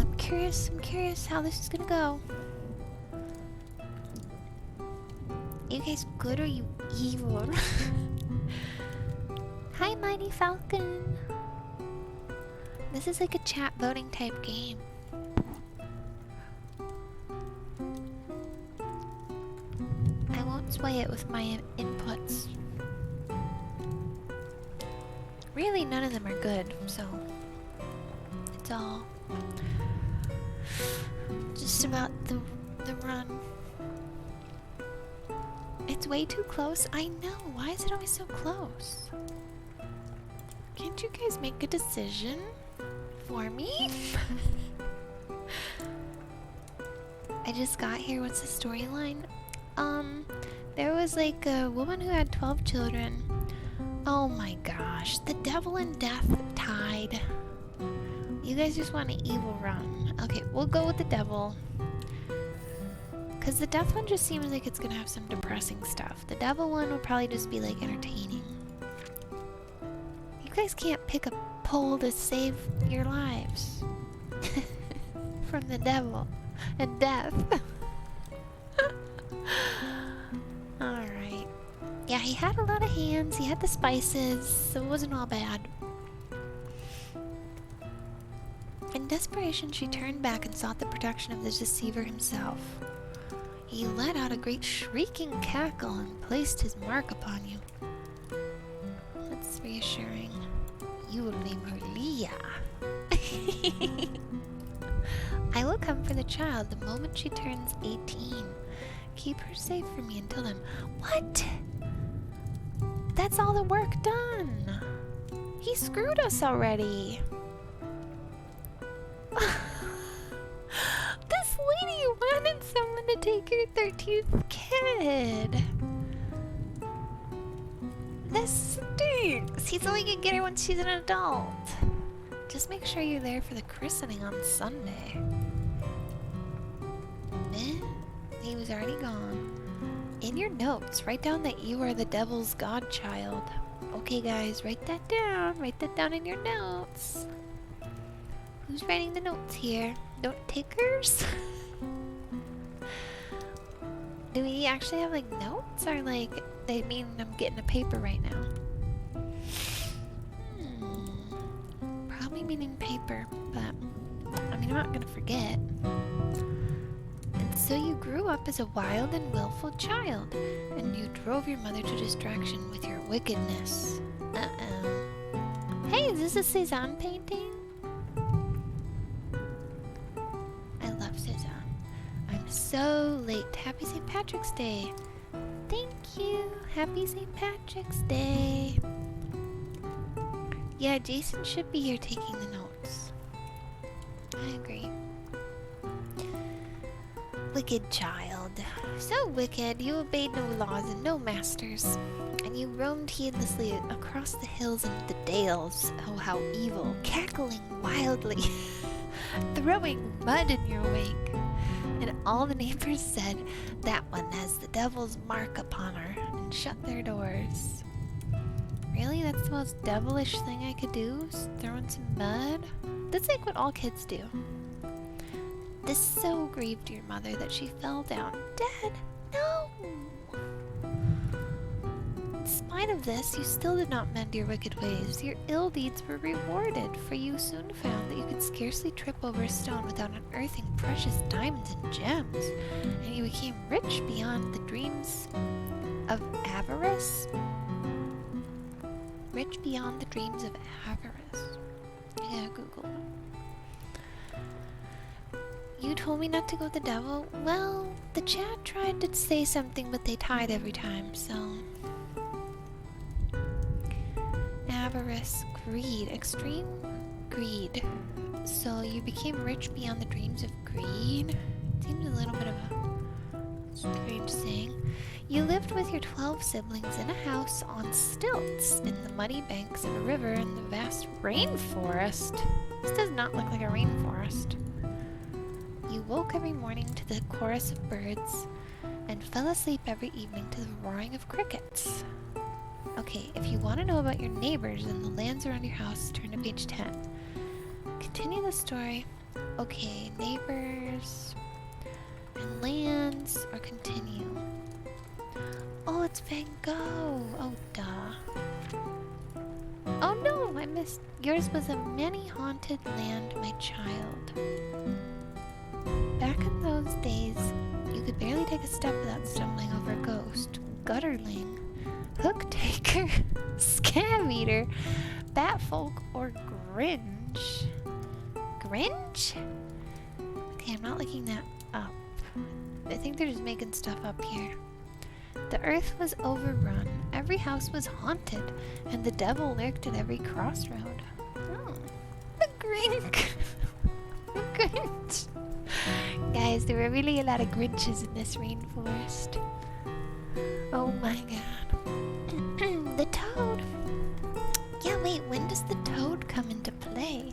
I'm curious how this is gonna go. You guys good or you evil? Hi, Mighty Falcon. This is like a chat voting type game. I won't sway it with my inputs. Really, none of them are good, so it's all just about the run. It's way too close. I know. Why is it always so close? Can't you guys make a decision for me? I just got here. What's the storyline? There was like a woman who had 12 children. Oh my gosh. The devil and death tied. You guys just want an evil run. Okay, we'll go with the devil. Because the death one just seems like it's gonna have some depressing stuff. The devil one will probably just be like entertaining. You guys can't pick a pole to save your lives. From the devil and death. Alright. Yeah, he had a lot of hands. He had the spices, so it wasn't all bad. In desperation, she turned back and sought the protection of the deceiver himself. He let out a great shrieking cackle and placed his mark upon you. That's reassuring. You will name her Leah. I will come for the child the moment she turns 18. Keep her safe for me until then. What? That's all the work done. He screwed us already. This lady wanted someone to take her 13th kid. This stinks. He's only gonna get her when she's an adult. Just make sure you're there for the christening on Sunday. He was already gone. In your notes, write down that you are the devil's godchild. Okay guys, write that down. Write that down in your notes. Who's writing the notes here? Note takers? Do we actually have like notes? Or like, they mean I'm getting a paper right now? Probably meaning paper, but I mean I'm not gonna forget. And so you grew up as a wild and willful child, and you drove your mother to distraction with your wickedness. Uh-oh. Hey, is this a Cézanne painting? I love Cézanne. I'm so late. Happy St. Patrick's Day. Thank you. Happy St. Patrick's Day. Yeah, Jason should be here taking the notes. I agree. Wicked child. So wicked, you obeyed no laws and no masters, and you roamed heedlessly across the hills and the dales. Oh, how evil, cackling wildly, throwing mud in your wake. And all the neighbors said, that one has the devil's mark upon her, and shut their doors. Really? That's the most devilish thing I could do? Is throw in some mud? That's like what all kids do. This so grieved your mother that she fell down dead. No! In spite of this, you still did not mend your wicked ways. Your ill deeds were rewarded, for you soon found that you could scarcely trip over a stone without unearthing precious diamonds and gems, and you became rich beyond the dreams of avarice. Rich beyond the dreams of avarice. Yeah, Google. You told me not to go with the devil? Well, the chat tried to say something, but they tied every time, so... Avarice, greed, extreme greed. So you became rich beyond the dreams of greed? Seems a little bit of a strange saying. You lived with your 12 siblings in a house on stilts in the muddy banks of a river in the vast rainforest. This does not look like a rainforest. You woke every morning to the chorus of birds and fell asleep every evening to the roaring of crickets. Okay, if you want to know about your neighbors and the lands around your house, turn to page 10. Continue the story. Okay, neighbors and lands, or continue. Oh, it's Van Gogh. Oh, duh. Oh no, I missed. Yours was a many haunted land, my child. Back in those days, you could barely take a step without stumbling over a ghost, gutterling, hook taker, scam eater, batfolk, or Grinch. Grinch? Okay, I'm not looking that up. I think they're just making stuff up here. The earth was overrun, every house was haunted, and the devil lurked at every crossroad. Oh, the Grinch. The Grinch. Guys, there were really a lot of Grinches in this rainforest. Oh my god. The toad. Yeah, wait, when does the toad come into play?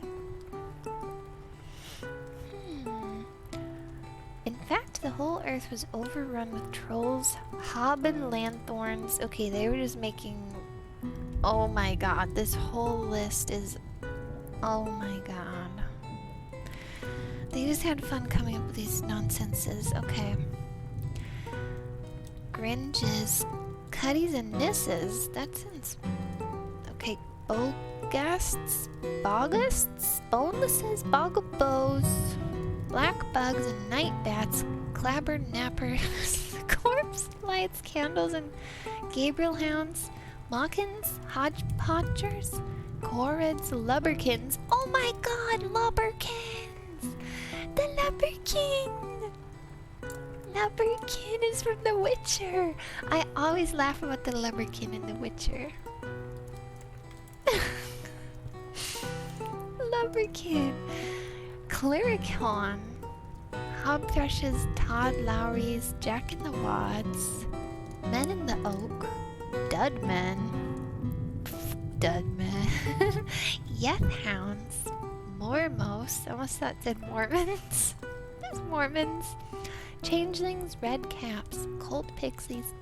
In fact, the whole earth was overrun with trolls, hob and lanthorns. Okay, they were just making... Oh my god, this whole list is... Oh my god. They just had fun coming up with these nonsenses. Okay. Gringes, Cuddies and Nisses. That sounds... Okay, Bogasts, Bogusts, Bonelesses, Bogglebos, Black Bugs and Night Bats, Clabber Nappers, Corpse Lights, Candles and Gabriel Hounds, Mockins, Hodgepodgers, Corrids, Lubberkins. Oh my god, Lubberkins! The Lubberkin! Lubberkin is from The Witcher. I always laugh about the Lubberkin in The Witcher. Lubberkin. Clericon. Hobthrushes, Todd Lowries, Jack in the Wads, Men in the Oak, Dudmen, Yeth Hounds, Mormos, I almost thought it said Mormons. There's Mormons. Changelings, Red Caps, Colt Pixies,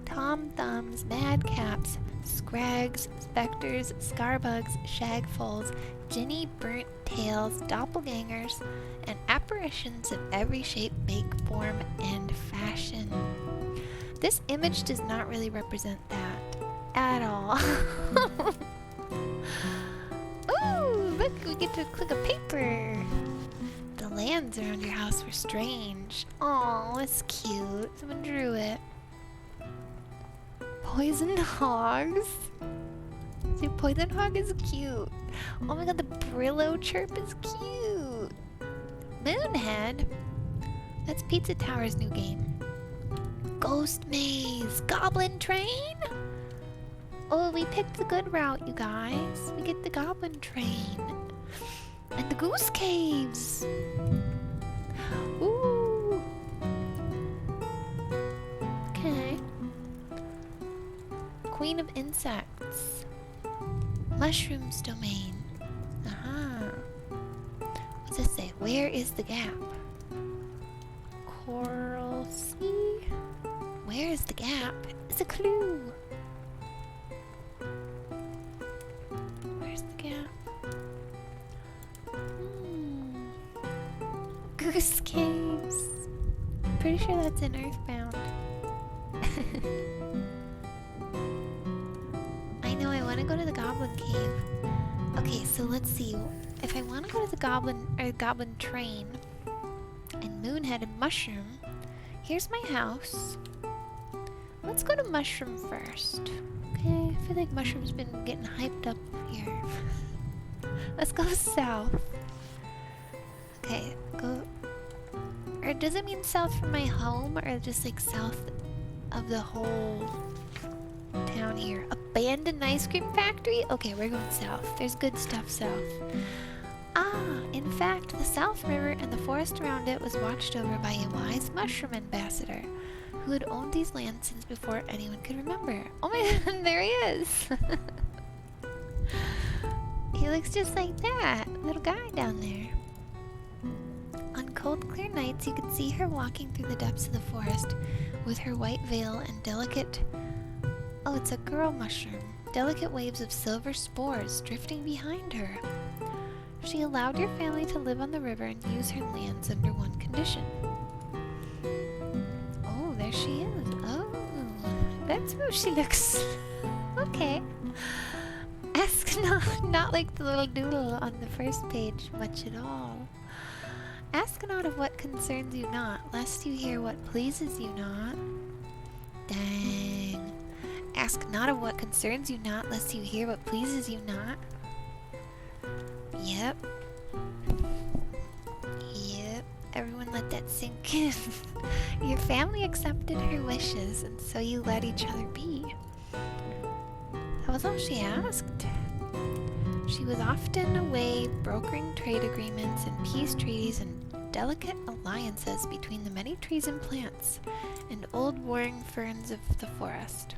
Tom Thumbs, Mad Caps, Scrags, Spectres, Scarbugs, Shagfoals, Ginny Burnt Tails, Doppelgangers, and apparitions of every shape, make, form, and fashion. This image does not really represent that at all. Ooh, look, we get to click a paper. The lands around your house were strange. Aw, it's cute. Someone drew it. Poison hogs. See, poison hog is cute. Oh my god, the Brillo chirp is cute. Moonhead. That's Pizza Tower's new game. Ghost maze. Goblin train. Oh, we picked the good route, you guys. We get the goblin train. And the goose caves. Ooh. Okay. Queen of insects. Mushrooms domain. Aha. What's this say? Where is the gap? Coral sea. Where is the gap? It's a clue. Where's the gap? Goose caves. Pretty sure that's in Earthbound. I know, I want to go to the Goblin Cave. Okay, so let's see. If I want to go to the Goblin Train and Moonhead and Mushroom, here's my house. Let's go to Mushroom first. Okay, I feel like Mushroom's been getting hyped up here. Let's go south. Okay, go... Or does it mean south from my home, or just like south of the whole town here? Abandoned ice cream factory? Okay, we're going south. There's good stuff south. Ah, in fact, the South River and the forest around it was watched over by a wise mushroom ambassador who had owned these lands since before anyone could remember. Oh my god, there he is! He looks just like that little guy down there. On cold, clear nights, you could see her walking through the depths of the forest with her white veil and delicate... Oh, it's a girl mushroom. Delicate waves of silver spores drifting behind her. She allowed your family to live on the river and use her lands under one condition. Oh, there she is. Oh, that's how she looks. Okay. Ask not like the little doodle on the first page much at all. Ask not of what concerns you not, lest you hear what pleases you not. Dang. Ask not of what concerns you not, lest you hear what pleases you not. Yep. Yep. Everyone let that sink in. Your family accepted her wishes, and so you let each other be. That was all she asked. She was often away brokering trade agreements and peace treaties and delicate alliances between the many trees and plants and old warring ferns of the forest.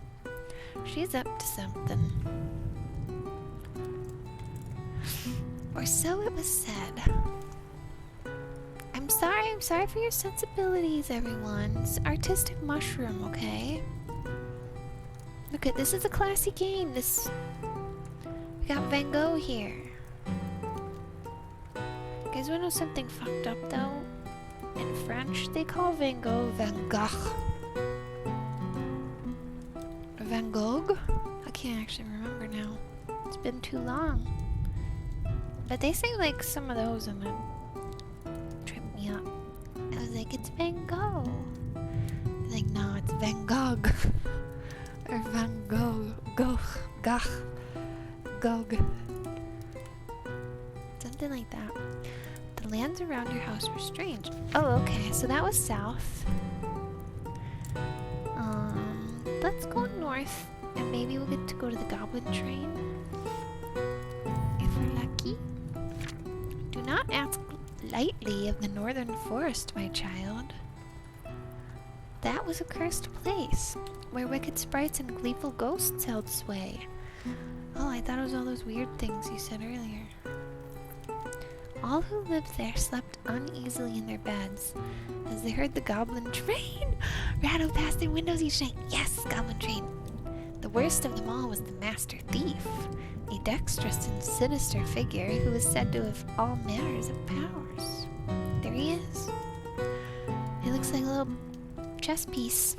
She's up to something. Or so it was said. I'm sorry for your sensibilities, everyone. It's artistic mushroom, okay? Look at this is a classy game. We got Van Gogh here. You guys wanna know something fucked up though? In French, they call Van Gogh Van Gogh. Or Van Gogh? I can't actually remember now. It's been too long. But they say like some of those and it tripped me up. I was like, it's Van Gogh. They're like, no, it's Van Gogh. Or Van Gogh. Gogh. Something like that. The lands around your house were strange. Oh, okay, so that was south. Let's go north, and maybe we'll get to go to the goblin train. If we're lucky. Do not ask lightly of the northern forest, my child. That was a cursed place, where wicked sprites and gleeful ghosts held sway. Oh, I thought it was all those weird things you said earlier. All who lived there slept uneasily in their beds as they heard the goblin train rattle past their windows each night. Yes, goblin train. The worst of them all was the master thief, a dexterous and sinister figure who was said to have all manners of powers. There he is. He looks like a little chess piece.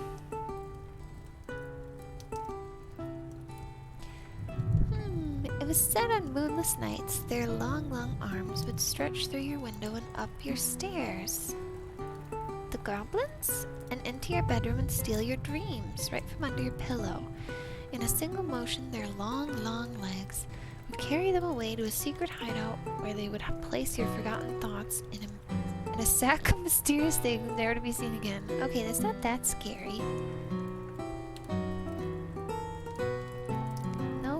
It was said on moonless nights their long, long arms would stretch through your window and up your stairs. The goblins? And into your bedroom and steal your dreams right from under your pillow. In a single motion, their long, long legs would carry them away to a secret hideout where they would place your forgotten thoughts in a sack of mysterious things never to be seen again. Okay, that's not that scary.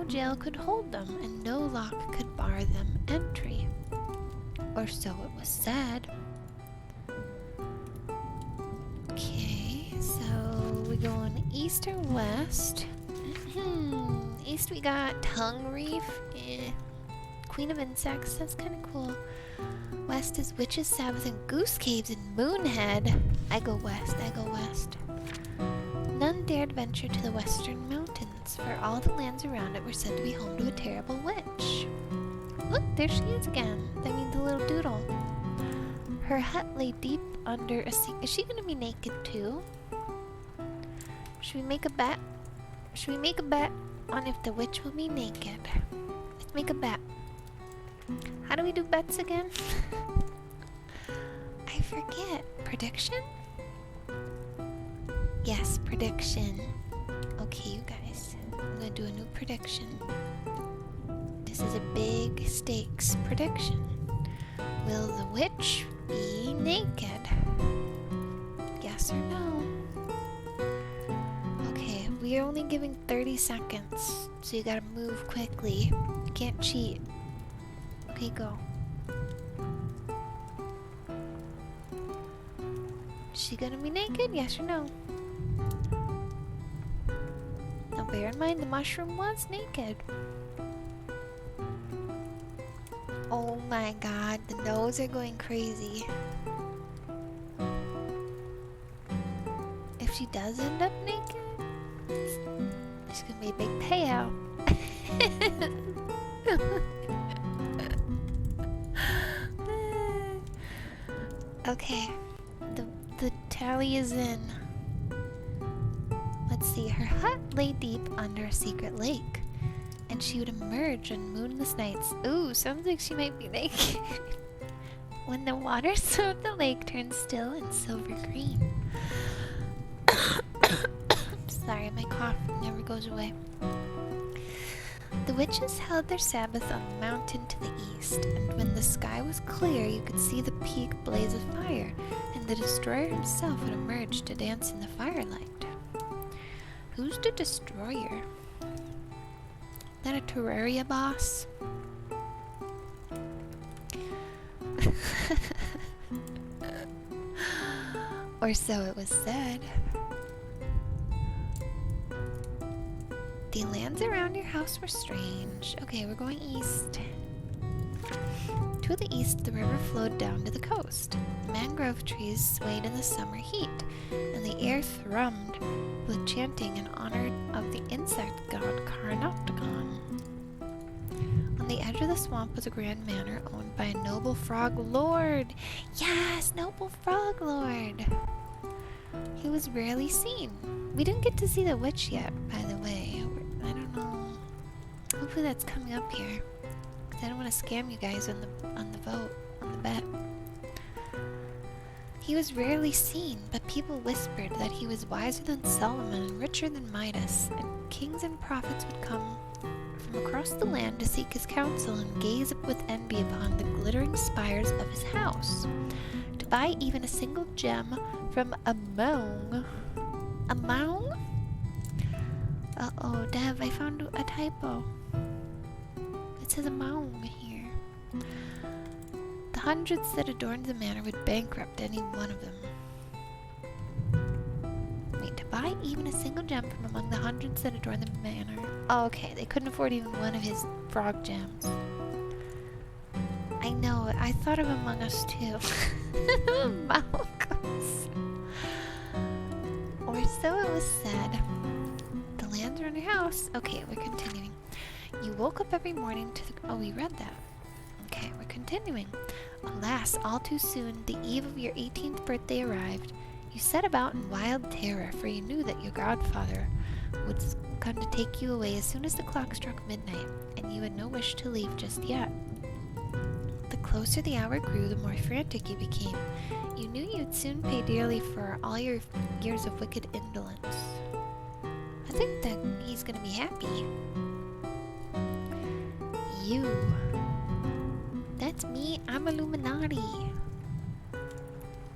Jail could hold them, and no lock could bar them entry. Or so it was said. Okay, so we going east or west? East we got Tongue Reef, Queen of Insects, that's kind of cool. West is Witches, Sabbath, and Goose Caves and Moonhead. I go west. None dared venture to the western mountains, for all the lands around it were said to be home to a terrible witch. Look, there she is again. I mean, the little doodle. Her hut lay deep under a sea. Is she gonna be naked too? Should we make a bet? On if the witch will be naked? Let's make a bet. How do we do bets again? I forget. Prediction? Yes, prediction. Okay, you guys. I'm gonna do a new prediction. This is a big stakes prediction. Will the witch be naked? Yes or no? Okay, we are only giving 30 seconds, so you gotta move quickly. You can't cheat. Okay, go. Is she gonna be naked? Yes or no? Now bear in mind the mushroom was naked. Oh my god, the no's are going crazy. If she does end up naked, it's gonna be a big payout. Okay, the tally is in. Let's see, her hut lay deep under a secret lake. and she would emerge on moonless nights. Ooh, sounds like she might be naked. When the waters of the lake turned still and silver green. Sorry, my cough never goes away. The witches held their Sabbath on the mountain to the east, and when the sky was clear, you could see the peak blaze of fire, and the destroyer himself would emerge to dance in the firelight. Who's the destroyer? That a Terraria boss? Or so it was said. The lands around your house were strange. Okay, we're going east. To the east, the river flowed down to the coast. Mangrove trees swayed in the summer heat, and the air thrummed with chanting in honor of the insect god Carnopticon. On the edge of the swamp was a grand manor owned by a noble frog lord. Yes, noble frog lord! He was rarely seen. We didn't get to see the witch yet, by the way. I don't know. Hopefully that's coming up here. Because I don't want to scam you guys on the vote, on the bet. He was rarely seen, but people whispered that he was wiser than Solomon and richer than Midas, and kings and prophets would come from across the land to seek his counsel and gaze with envy upon the glittering spires of his house. To buy even a single gem from among... Among? Uh-oh, Dev, I found a typo. It says among here. The hundreds that adorned the manor would bankrupt any one of them. Wait, to buy even a single gem from among the hundreds that adorned the manor. Oh, okay, they couldn't afford even one of his frog gems. I know, I thought of Among Us too. Malcolm's. Or so it was said. The lands around your house. Okay, we're continuing. You woke up every morning to the... Oh, we read that. Okay, we're continuing. Alas, all too soon, the eve of your 18th birthday arrived. You set about in wild terror, for you knew that your godfather would come to take you away as soon as the clock struck midnight, and you had no wish to leave just yet. The closer the hour grew, the more frantic you became. You knew you'd soon pay dearly for all your years of wicked indolence. I think that he's gonna be happy. You. That's me, I'm Illuminati.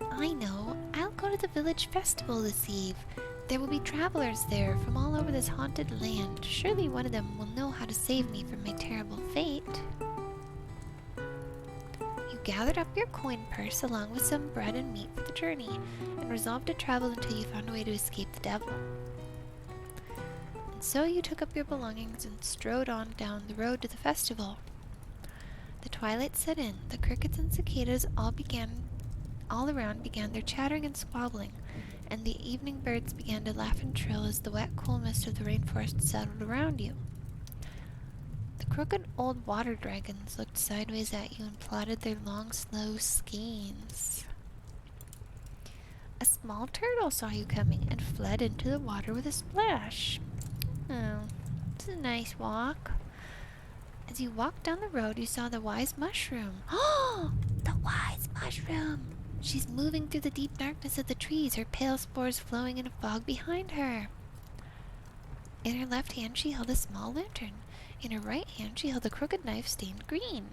I know, I'll go to the village festival this eve. There will be travelers there from all over this haunted land. Surely one of them will know how to save me from my terrible fate. You gathered up your coin purse along with some bread and meat for the journey, and resolved to travel until you found a way to escape the devil. And so you took up your belongings and strode on down the road to the festival. The twilight set in. The crickets and cicadas all around began their chattering and squabbling, and the evening birds began to laugh and trill as the wet, cool mist of the rainforest settled around you. The crooked old water dragons looked sideways at you and plotted their long, slow skeins. A small turtle saw you coming and fled into the water with a splash. Oh, it's a nice walk. As you walked down the road, you saw the wise mushroom. Oh, the wise mushroom! She's moving through the deep darkness of the trees, her pale spores flowing in a fog behind her. In her left hand, she held a small lantern. In her right hand, she held a crooked knife stained green.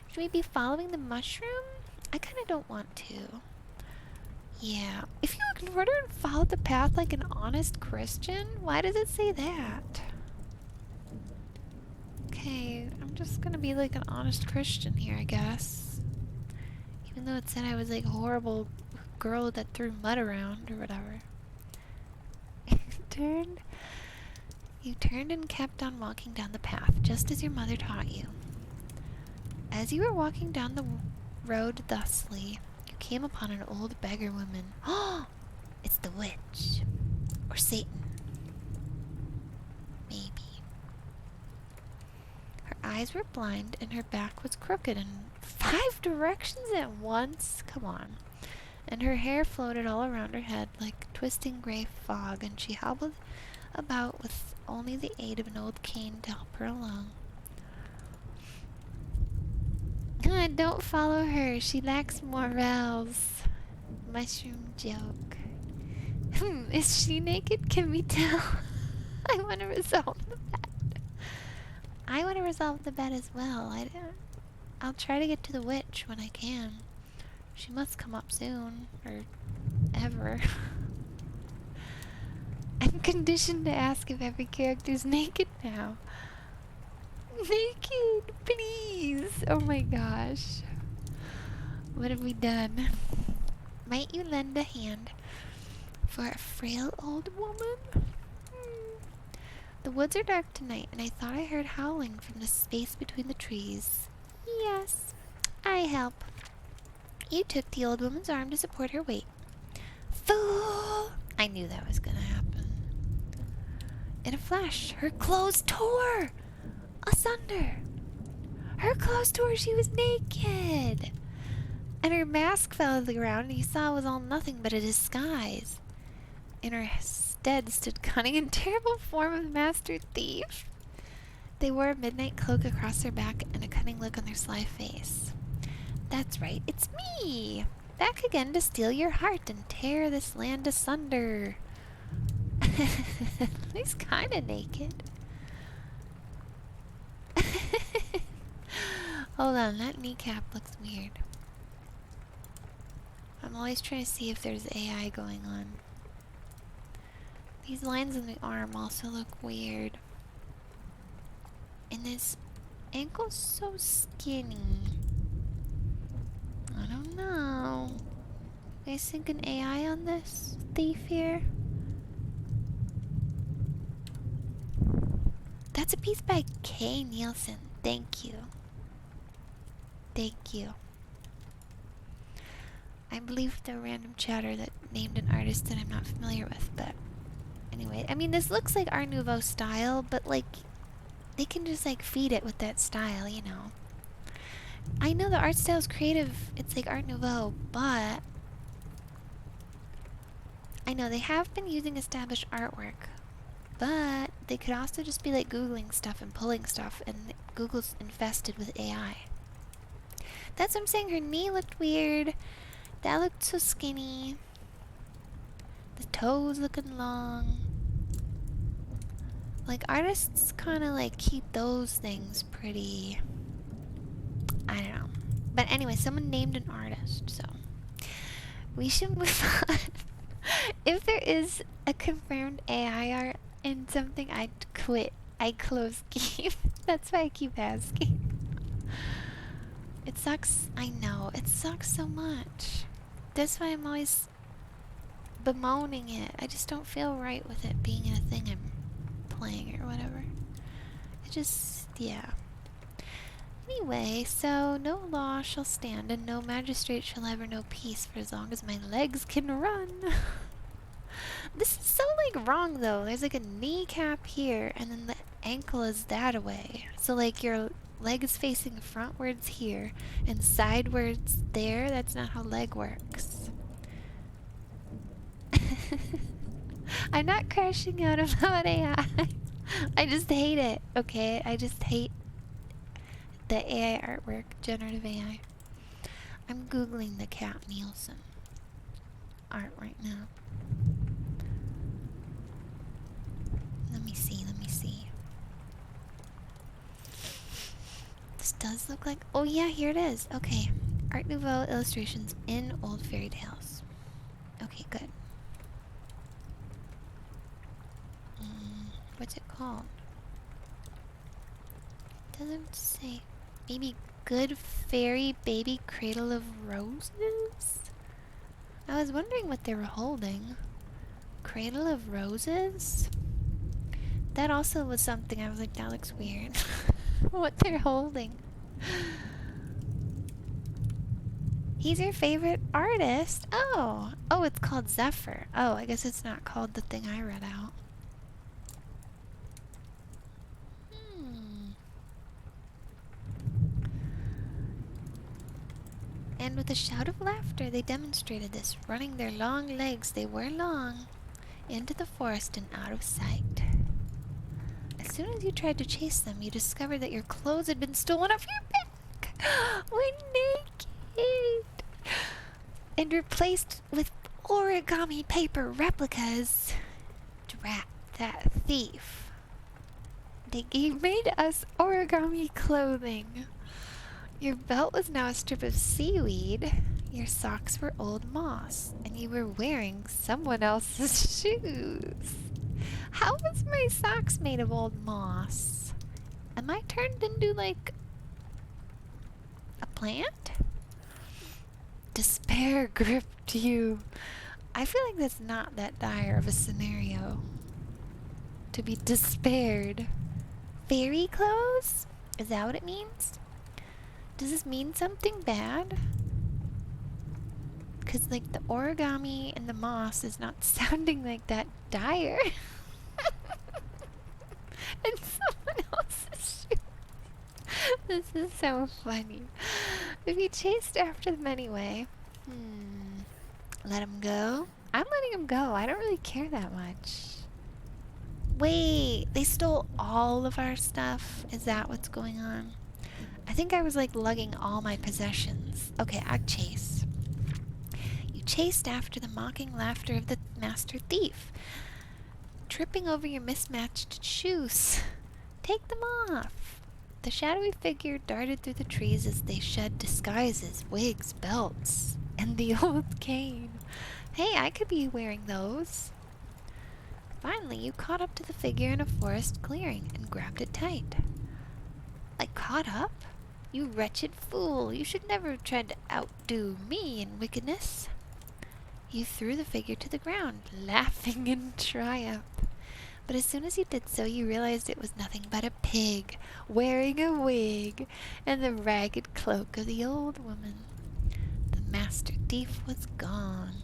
Should we be following the mushroom? I kind of don't want to. Yeah, if you ignored her and followed the path like an honest Christian, why does it say that? Okay, I'm just gonna be like an honest Christian here, I guess. Even though it said I was like a horrible girl that threw mud around or whatever. You turned and kept on walking down the path, just as your mother taught you. As you were walking down the road thusly, you came upon an old beggar woman. Oh, it's the witch. Or Satan. Maybe. Her eyes were blind and her back was crooked in 5 directions at once. Come on. And her hair floated all around her head like twisting gray fog, and she hobbled about with only the aid of an old cane to help her along. Don't follow her. She lacks morals. Mushroom joke. Is she naked? Can we tell? I want to resolve the bet. I want to resolve the bet as well. I'll try to get to the witch when I can. She must come up soon. Or ever. I'm conditioned to ask if every character's naked now. Naked, please! Oh my gosh. What have we done? Might you lend a hand for a frail old woman? The woods are dark tonight, and I thought I heard howling from the space between the trees. Yes, I help. You took the old woman's arm to support her weight. Fool! I knew that was gonna happen. In a flash, her clothes tore asunder. Her clothes tore. She was naked. And her mask fell to the ground, and he saw it was all nothing but a disguise. In her stead stood cunning and terrible form of the master thief. They wore a midnight cloak across their back and a cunning look on their sly face. That's right, it's me! Back again to steal your heart and tear this land asunder. He's kinda naked. Hold on, that kneecap looks weird. I'm always trying to see if there's AI going on. These lines on the arm also look weird. And this ankle's so skinny. I don't know. You guys think an AI on this thief here? That's a piece by K. Nielsen. Thank you. Thank you. I believe the random chatter that named an artist that I'm not familiar with, but anyway, I mean, this looks like Art Nouveau style, but like, they can just like feed it with that style, you know. I know the art style is creative, it's like Art Nouveau, but I know they have been using established artwork, but they could also just be like Googling stuff and pulling stuff, and Google's infested with AI. That's what I'm saying, her knee looked weird, that looked so skinny, the toes looking long. Like, artists kind of like keep those things pretty, I don't know. But anyway, someone named an artist, so we should move on. If there is a confirmed AI art in something, I'd quit. I close game. That's why I keep asking. It sucks. I know. It sucks so much. That's why I'm always bemoaning it. I just don't feel right with it being in a thing I'm playing or whatever. It just, yeah. Anyway, so no law shall stand and no magistrate shall ever know peace for as long as my legs can run. This is so like wrong though. There's like a kneecap here and then the ankle is that away. So like your leg is facing frontwards here and sidewards there. That's not how leg works. I'm not crashing out about AI. I just hate it, okay? I just hate the AI artwork, generative AI. I'm googling the Cat Nielsen art right now. Let me see, let me see. This does look like, oh yeah, here it is. Okay, Art Nouveau illustrations in old fairy tales. Okay, good. What's it called? Doesn't say. Maybe Good Fairy Baby Cradle of Roses? I was wondering what they were holding. Cradle of Roses? That also was something I was like, that looks weird. What they're holding. He's your favorite artist? Oh. Oh, it's called Zephyr. Oh, I guess it's not called the thing I read out. And with a shout of laughter, they demonstrated this, running their long legs, they were long, into the forest and out of sight. As soon as you tried to chase them, you discovered that your clothes had been stolen off your back. We're naked and replaced with origami paper replicas. Drat that thief. He made us origami clothing. Your belt was now a strip of seaweed. Your socks were old moss, and you were wearing someone else's shoes. How was my socks made of old moss? Am I turned into, like, a plant? Despair gripped you. I feel like that's not that dire of a scenario. To be despaired. Fairy clothes? Is that what it means? Does this mean something bad? Because, like, the origami and the moss is not sounding like that dire. And someone else's shoes. This is so funny. If you chased after them anyway, let him go? I'm letting him go. I don't really care that much. Wait, they stole all of our stuff? Is that what's going on? I think I was like lugging all my possessions. Okay, I'd chase. You chased after the mocking laughter of the master thief, tripping over your mismatched shoes. Take them off. The shadowy figure darted through the trees as they shed disguises, wigs, belts, and the old cane. Hey, I could be wearing those. Finally, you caught up to the figure in a forest clearing and grabbed it tight. Like, caught up? You wretched fool! You should never have tried to outdo me in wickedness. You threw the figure to the ground, laughing in triumph. But as soon as you did so, you realized it was nothing but a pig, wearing a wig and the ragged cloak of the old woman. The master thief was gone.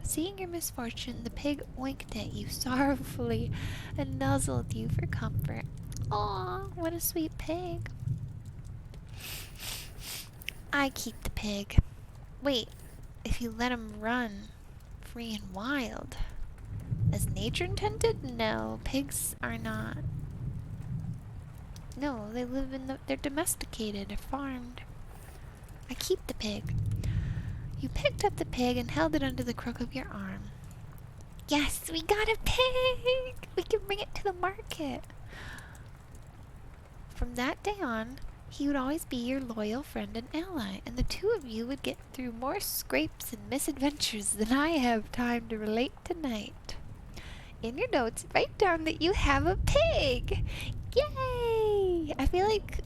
Seeing your misfortune, the pig winked at you sorrowfully and nuzzled you for comfort. Aw, what a sweet pig. I keep the pig. Wait, if you let him run free and wild, as nature intended? No, pigs are not. No, they live in they're domesticated or farmed. I keep the pig. You picked up the pig and held it under the crook of your arm. Yes, we got a pig! We can bring it to the market. From that day on, he would always be your loyal friend and ally, and the two of you would get through more scrapes and misadventures than I have time to relate tonight. In your notes, write down that you have a pig! Yay! I feel like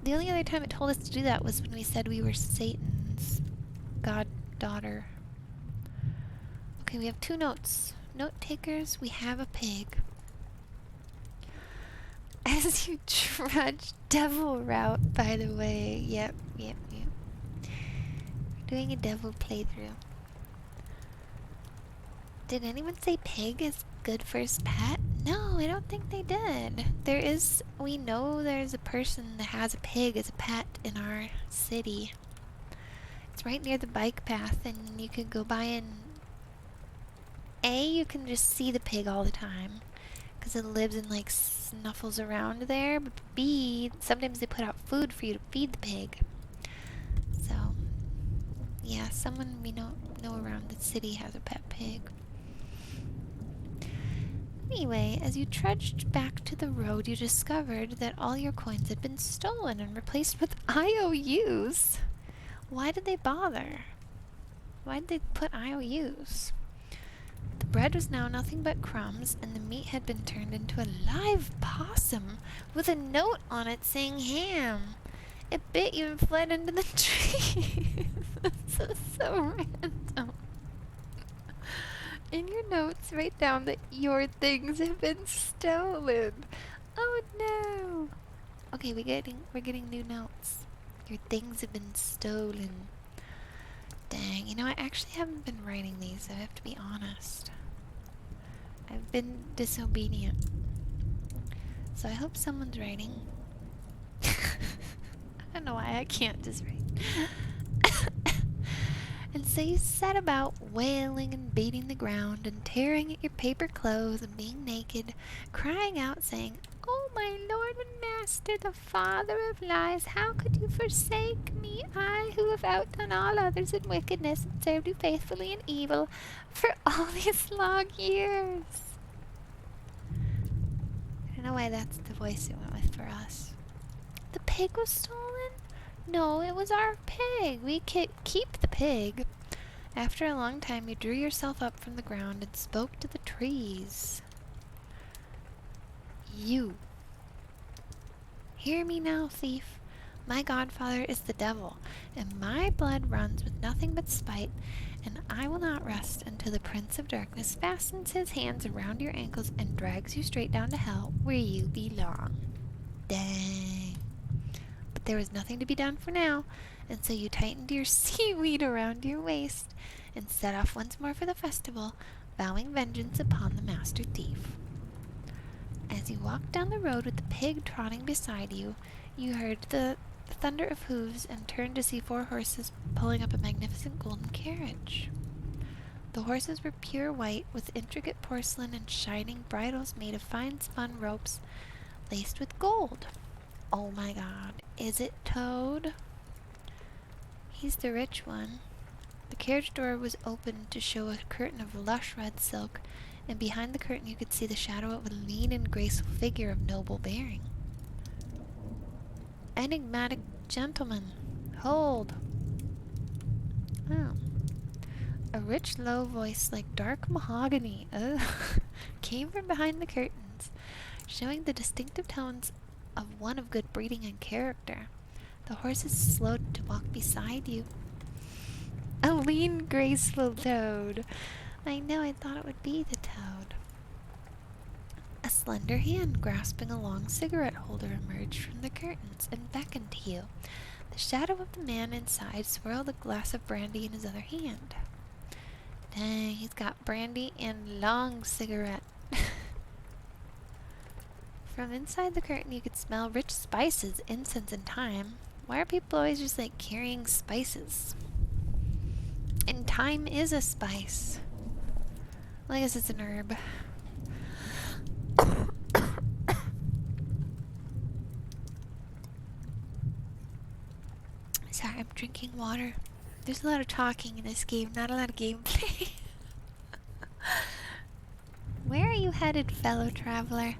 the only other time it told us to do that was when we said we were Satan's goddaughter. Okay, we have 2 notes. Note takers, we have a pig. As you trudge devil route, by the way. Yep. We're doing a devil playthrough. Did anyone say pig is good first pet? No, I don't think they did. We know there's a person that has a pig as a pet in our city. It's right near the bike path, and you can go by and you can just see the pig all the time, because it lives and like snuffles around there, but B, sometimes they put out food for you to feed the pig. So, yeah, someone we know around the city has a pet pig. Anyway, as you trudged back to the road, you discovered that all your coins had been stolen and replaced with IOUs. Why did they bother? Why did they put IOUs? The bread was now nothing but crumbs, and the meat had been turned into a live possum with a note on it saying ham. It bit you and fled into the tree. This is so random. In your notes, write down that your things have been stolen. Oh no! Okay, we're getting new notes. Your things have been stolen. Dang, you know, I actually haven't been writing these, I have to be honest. I've been disobedient. So I hope someone's writing. I don't know why I can't just write. And So you set about wailing and beating the ground and tearing at your paper clothes and being naked, crying out, saying, "Oh, my Lord and Master, the Father of lies, how could you forsake me, I who have outdone all others in wickedness and served you faithfully in evil for all these long years?" I don't know why that's the voice it went with for us. The pig was stolen? No, it was our pig. We keep the pig. After a long time, you drew yourself up from the ground and spoke to the trees. You. Hear me now, thief. My godfather is the devil, and my blood runs with nothing but spite, and I will not rest until the Prince of Darkness fastens his hands around your ankles and drags you straight down to hell, where you belong. Dang. But there was nothing to be done for now, and so you tightened your seaweed around your waist and set off once more for the festival, vowing vengeance upon the master thief. As you walked down the road with the pig trotting beside you, you heard the thunder of hooves and turned to see 4 horses pulling up a magnificent golden carriage. The horses were pure white, with intricate porcelain and shining bridles made of fine spun ropes laced with gold. Oh my god, is it Toad? He's the rich one. The carriage door was opened to show a curtain of lush red silk, and behind the curtain you could see the shadow of a lean and graceful figure of noble bearing. Enigmatic gentleman, hold! Oh. A rich, low voice like dark mahogany came from behind the curtains, showing the distinctive tones of one of good breeding and character. The horses slowed to walk beside you. A lean, graceful toad. I know, I thought it would be the toad. A slender hand grasping a long cigarette holder emerged from the curtains and beckoned to you. The shadow of the man inside swirled a glass of brandy in his other hand. Dang, he's got brandy and long cigarette. From inside the curtain you could smell rich spices, incense, and thyme. Why are people always just like carrying spices? And thyme is a spice. Well, I guess it's an herb. Sorry, I'm drinking water. There's a lot of talking in this game, not a lot of gameplay. Where are you headed, fellow traveler?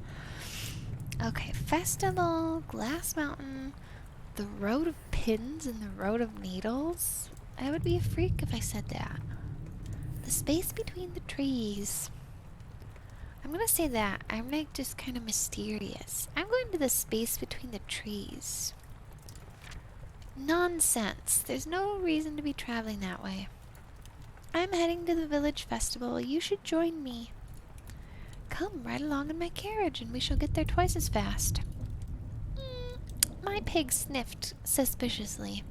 Okay, festival, Glass Mountain, the Road of Pins and the Road of Needles. I would be a freak if I said that. The space between the trees. I'm gonna say that. I'm like just kind of mysterious. I'm going to the space between the trees. Nonsense. There's no reason to be traveling that way. I'm heading to the village festival. You should join me. Come right along in my carriage and we shall get there twice as fast. My pig sniffed suspiciously.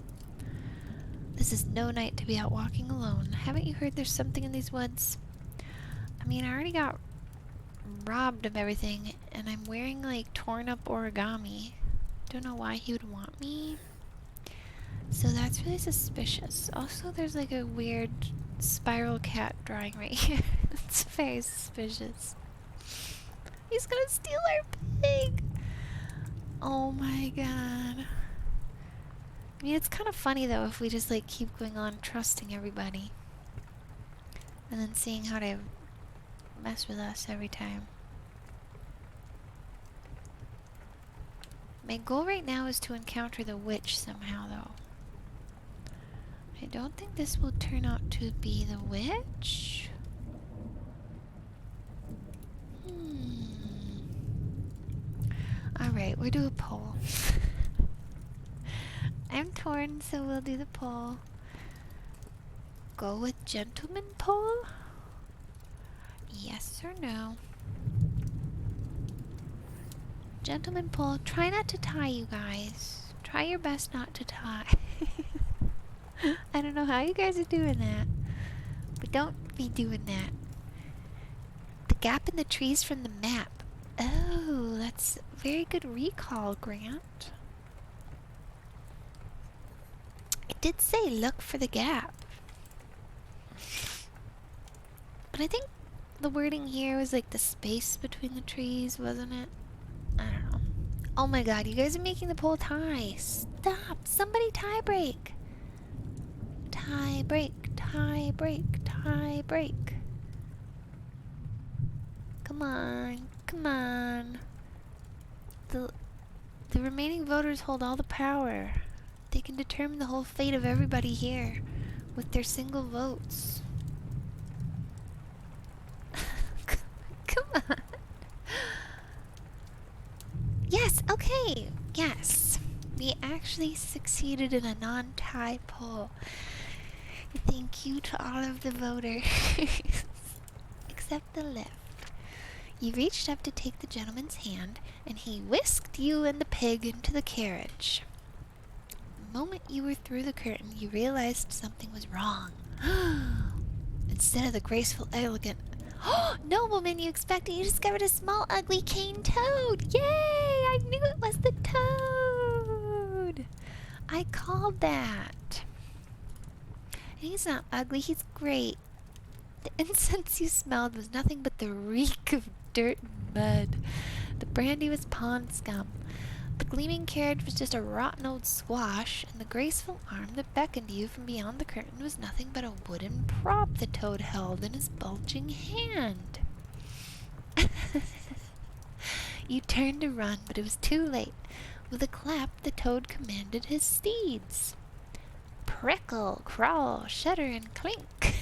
This is no night to be out walking alone. Haven't you heard there's something in these woods? I mean, I already got robbed of everything and I'm wearing like torn up origami. Don't know why he would want me. So that's really suspicious. Also, there's like a weird spiral cat drawing right here. It's very suspicious. He's gonna steal our pig! Oh my god. I mean, it's kind of funny though if we just like keep going on trusting everybody. And then seeing how they mess with us every time. My goal right now is to encounter the witch somehow though. I don't think this will turn out to be the witch. Alright, we'll do a poll. I'm torn, so we'll do the poll. Go with gentleman poll? Yes or no? Gentleman poll, try not to tie, you guys. Try your best not to tie. I don't know how you guys are doing that, but don't be doing that. The gap in the trees from the map. Oh, that's very good recall, Grant. It did say look for the gap. And I think the wording here was like the space between the trees, wasn't it? I don't know. Oh my god, you guys are making the poll tie. Stop! Somebody tie break! Tie break, tie break, tie break. Come on, come on. The remaining voters hold all the power. They can determine the whole fate of everybody here with their single votes. Come on. Yes, okay. Yes. We actually succeeded in a non-tie poll. Thank you to all of the voters. Except the left. You reached up to take the gentleman's hand, and he whisked you and the pig into the carriage. The moment you were through the curtain, you realized something was wrong. Instead of the graceful, elegant, nobleman you expected, you discovered a small, ugly cane toad. Yay! I knew it was the toad. I called that. And he's not ugly, he's great. The incense you smelled was nothing but the reek of dirt and mud. The brandy was pond scum. The gleaming carriage was just a rotten old squash, and the graceful arm that beckoned you from beyond the curtain was nothing but a wooden prop the toad held in his bulging hand. You turned to run, but it was too late. With a clap, the toad commanded his steeds. Prickle, crawl, shudder, and clink.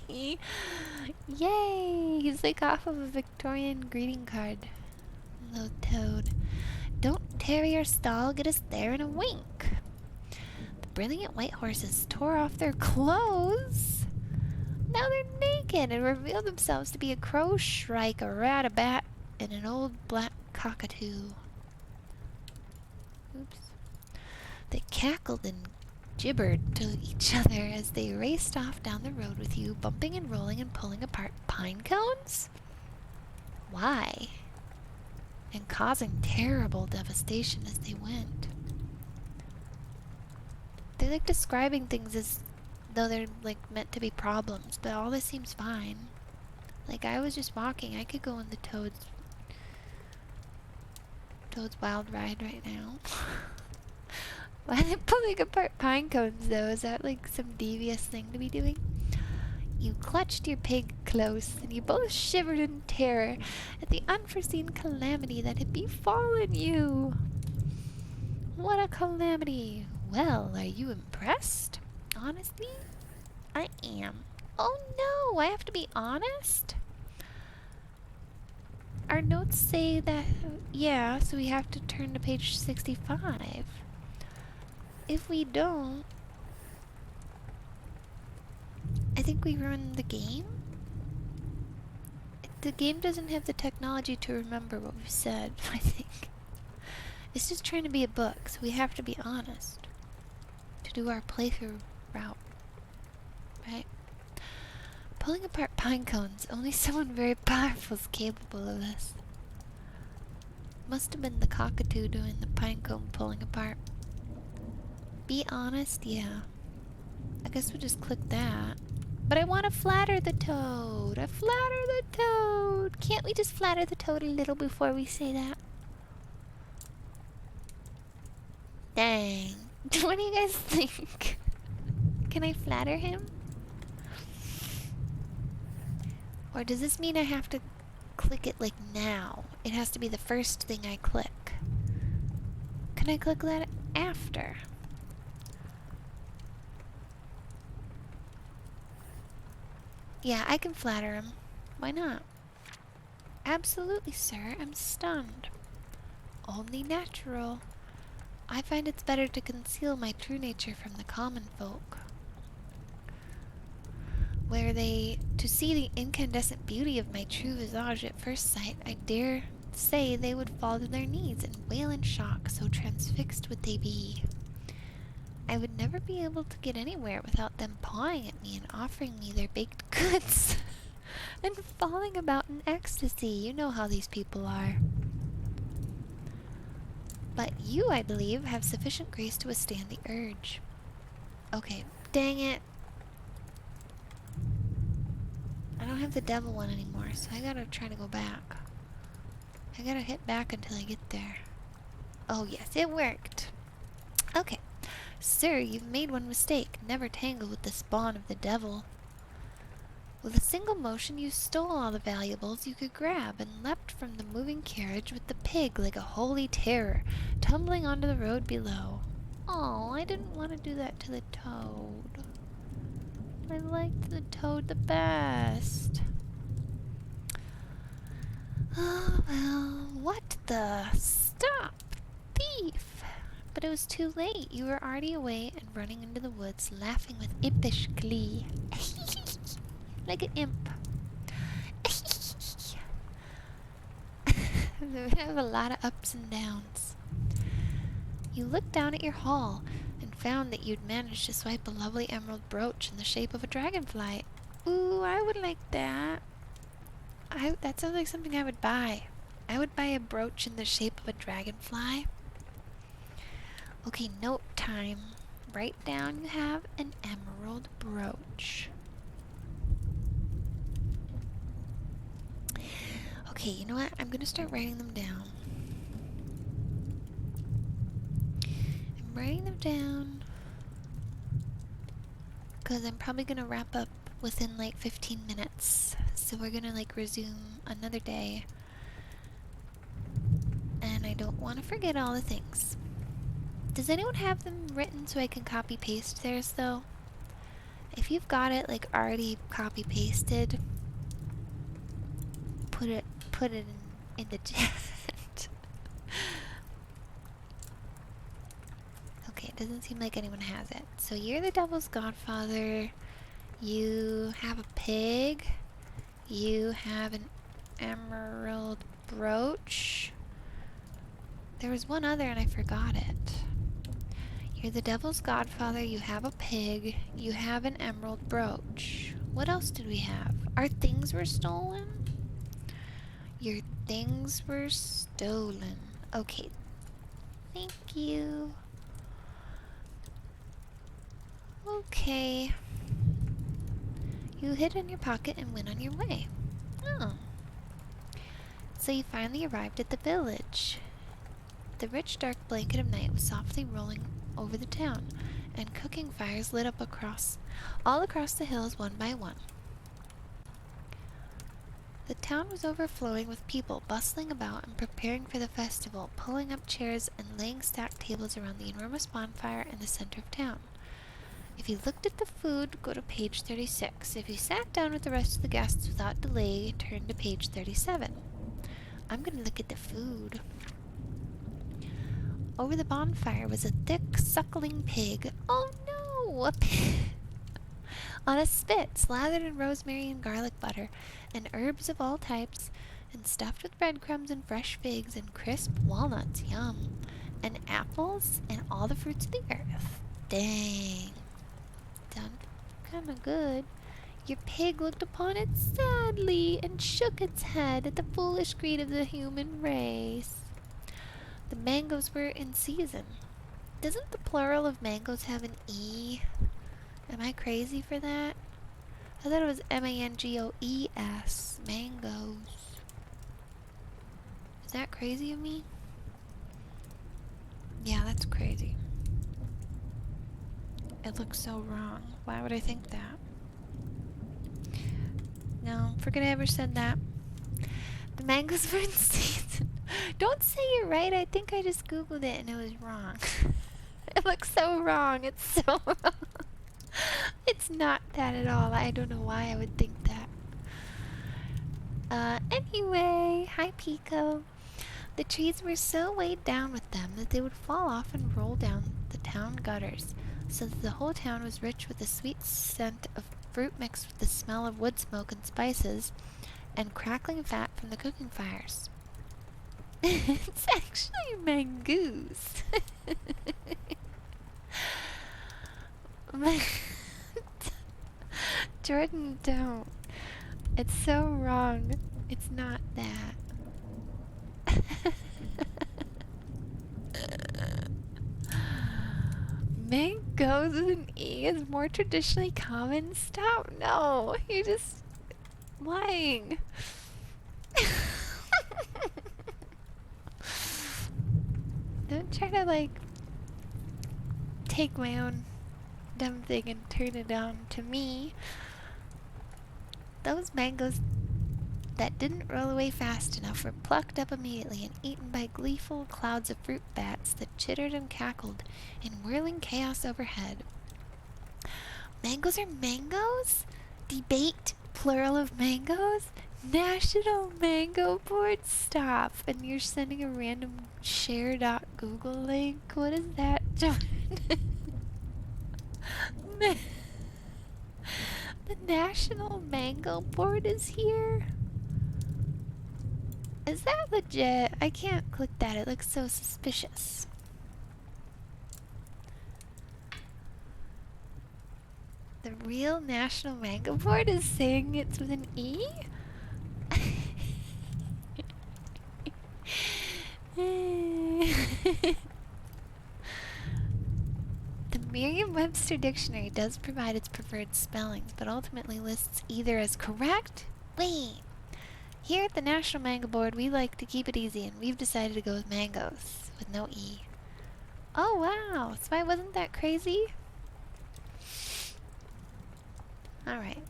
Yay! He's like off of a Victorian greeting card. Little toad. Don't tarry your stall, get us there in a wink. The brilliant white horses tore off their clothes. Now they're naked and reveal themselves to be a crow, shrike, a rat, a bat, and an old black cockatoo. Oops. They cackled and gibbered to each other as they raced off down the road with you, bumping and rolling and pulling apart pine cones? Why? And causing terrible devastation as they went. They're like describing things as though they're like meant to be problems, but all this seems fine. Like I was just walking, I could go on the Toad's wild ride right now. Why are they pulling apart pine cones though? Is that like some devious thing to be doing? You clutched your pig close, and you both shivered in terror at the unforeseen calamity that had befallen you. What a calamity! Well, are you impressed? Honestly? I am. Oh no, I have to be honest? Our notes say that, yeah, so we have to turn to page 65. If we don't, I think we ruined the game. The game doesn't have the technology to remember what we've said, I think. It's just trying to be a book, so we have to be honest to do our playthrough route, right? Pulling apart pine cones, only someone very powerful is capable of this. Must have been the cockatoo doing the pine cone pulling apart. Be honest, yeah. I guess we'll just click that. But I want to flatter the toad. I flatter the toad. Can't we just flatter the toad a little before we say that? Dang. What do you guys think? Can I flatter him? Or does this mean I have to click it like now? It has to be the first thing I click. Can I click that after? Yeah, I can flatter him. Why not? Absolutely, sir. I'm stunned. Only natural. I find it's better to conceal my true nature from the common folk. Were they to see the incandescent beauty of my true visage at first sight, I dare say they would fall to their knees and wail in shock, so transfixed would they be. I would never be able to get anywhere without them pawing at me and offering me their baked goods and falling about in ecstasy. You know how these people are. But you, I believe, have sufficient grace to withstand the urge. Okay, dang it. don't have the devil one anymore, so I gotta try to go back. I gotta hit back until I get there. Oh yes, it worked. Okay. Sir, you've made one mistake. Never tangle with the spawn of the devil. With a single motion, you stole all the valuables you could grab and leapt from the moving carriage with the pig like a holy terror, tumbling onto the road below. Oh, I didn't want to do that to the toad. I liked the toad the best. Oh, well, what the? Stop! Thief! But it was too late. You were already away and running into the woods, laughing with impish glee. Like an imp. We have a lot of ups and downs. You looked down at your haul and found that you'd managed to swipe a lovely emerald brooch in the shape of a dragonfly. Ooh, I would like that. That sounds like something I would buy. I would buy a brooch in the shape of a dragonfly. Okay, note time. Write down you have an emerald brooch. Okay, you know what? I'm gonna start writing them down. I'm writing them down because I'm probably gonna wrap up within like 15 minutes. So we're gonna like resume another day. And I don't want to forget all the things. Does anyone have them written so I can copy paste theirs though? If you've got it like already copy pasted, put it in the chat. Okay, it doesn't seem like anyone has it. So you're the devil's godfather. You have a pig. You have an emerald brooch. There was one other and I forgot it. You're the devil's godfather. You have a pig. You have an emerald brooch. What else did we have? Our things were stolen? Your things were stolen. Okay. Thank you. Okay. You hid in your pocket and went on your way. Oh. So you finally arrived at the village. The rich dark blanket of night was softly rolling over the town, and cooking fires lit up all across the hills one by one. The town was overflowing with people bustling about and preparing for the festival, pulling up chairs and laying stacked tables around the enormous bonfire in the center of town. If you looked at the food, go to page 36. If you sat down with the rest of the guests without delay, turn to page 37. I'm going to look at the food. Over the bonfire was a thick, suckling pig. Oh no! A pig! On a spit, slathered in rosemary and garlic butter, and herbs of all types, and stuffed with breadcrumbs and fresh figs and crisp walnuts, yum, and apples and all the fruits of the earth. Dang. Sound kinda good. Your pig looked upon it sadly and shook its head at the foolish greed of the human race. The mangoes were in season. Doesn't the plural of mangoes have an E? Am I crazy for that? I thought it was M-A-N-G-O-E-S. Mangoes. Is that crazy of me? Yeah, that's crazy. It looks so wrong. Why would I think that? No, forget I ever said that. The mangoes were in season. Don't say you're right. I think I just Googled it and it was wrong. It looks so wrong. It's so wrong. It's not that at all. I don't know why I would think that. Anyway, hi Pico. The trees were so weighed down with them that they would fall off and roll down the town gutters, so that the whole town was rich with the sweet scent of fruit mixed with the smell of wood smoke and spices, and crackling fat from the cooking fires. It's actually a mangoose. Jordan, don't. It's so wrong. It's not that. Mangoes with an E is more traditionally common. Stop. No. You just... lying. Don't try to like take my own dumb thing and turn it on to me. Those mangoes that didn't roll away fast enough were plucked up immediately and eaten by gleeful clouds of fruit bats that chittered and cackled in whirling chaos overhead. Mangoes are mangoes? Debate plural of mangoes? National Mango Board? Stop. And you're sending a random share.google link? What is that, John? The National Mango Board is here? Is that legit? I can't click that. It looks so suspicious. The real National Mango Board is saying it's with an E? The Merriam-Webster Dictionary does provide its preferred spellings, but ultimately lists either as correct. Wait. Here at the National Mango Board, we like to keep it easy, and we've decided to go with mangoes, with no E. Oh, wow. So I wasn't that crazy? Alright.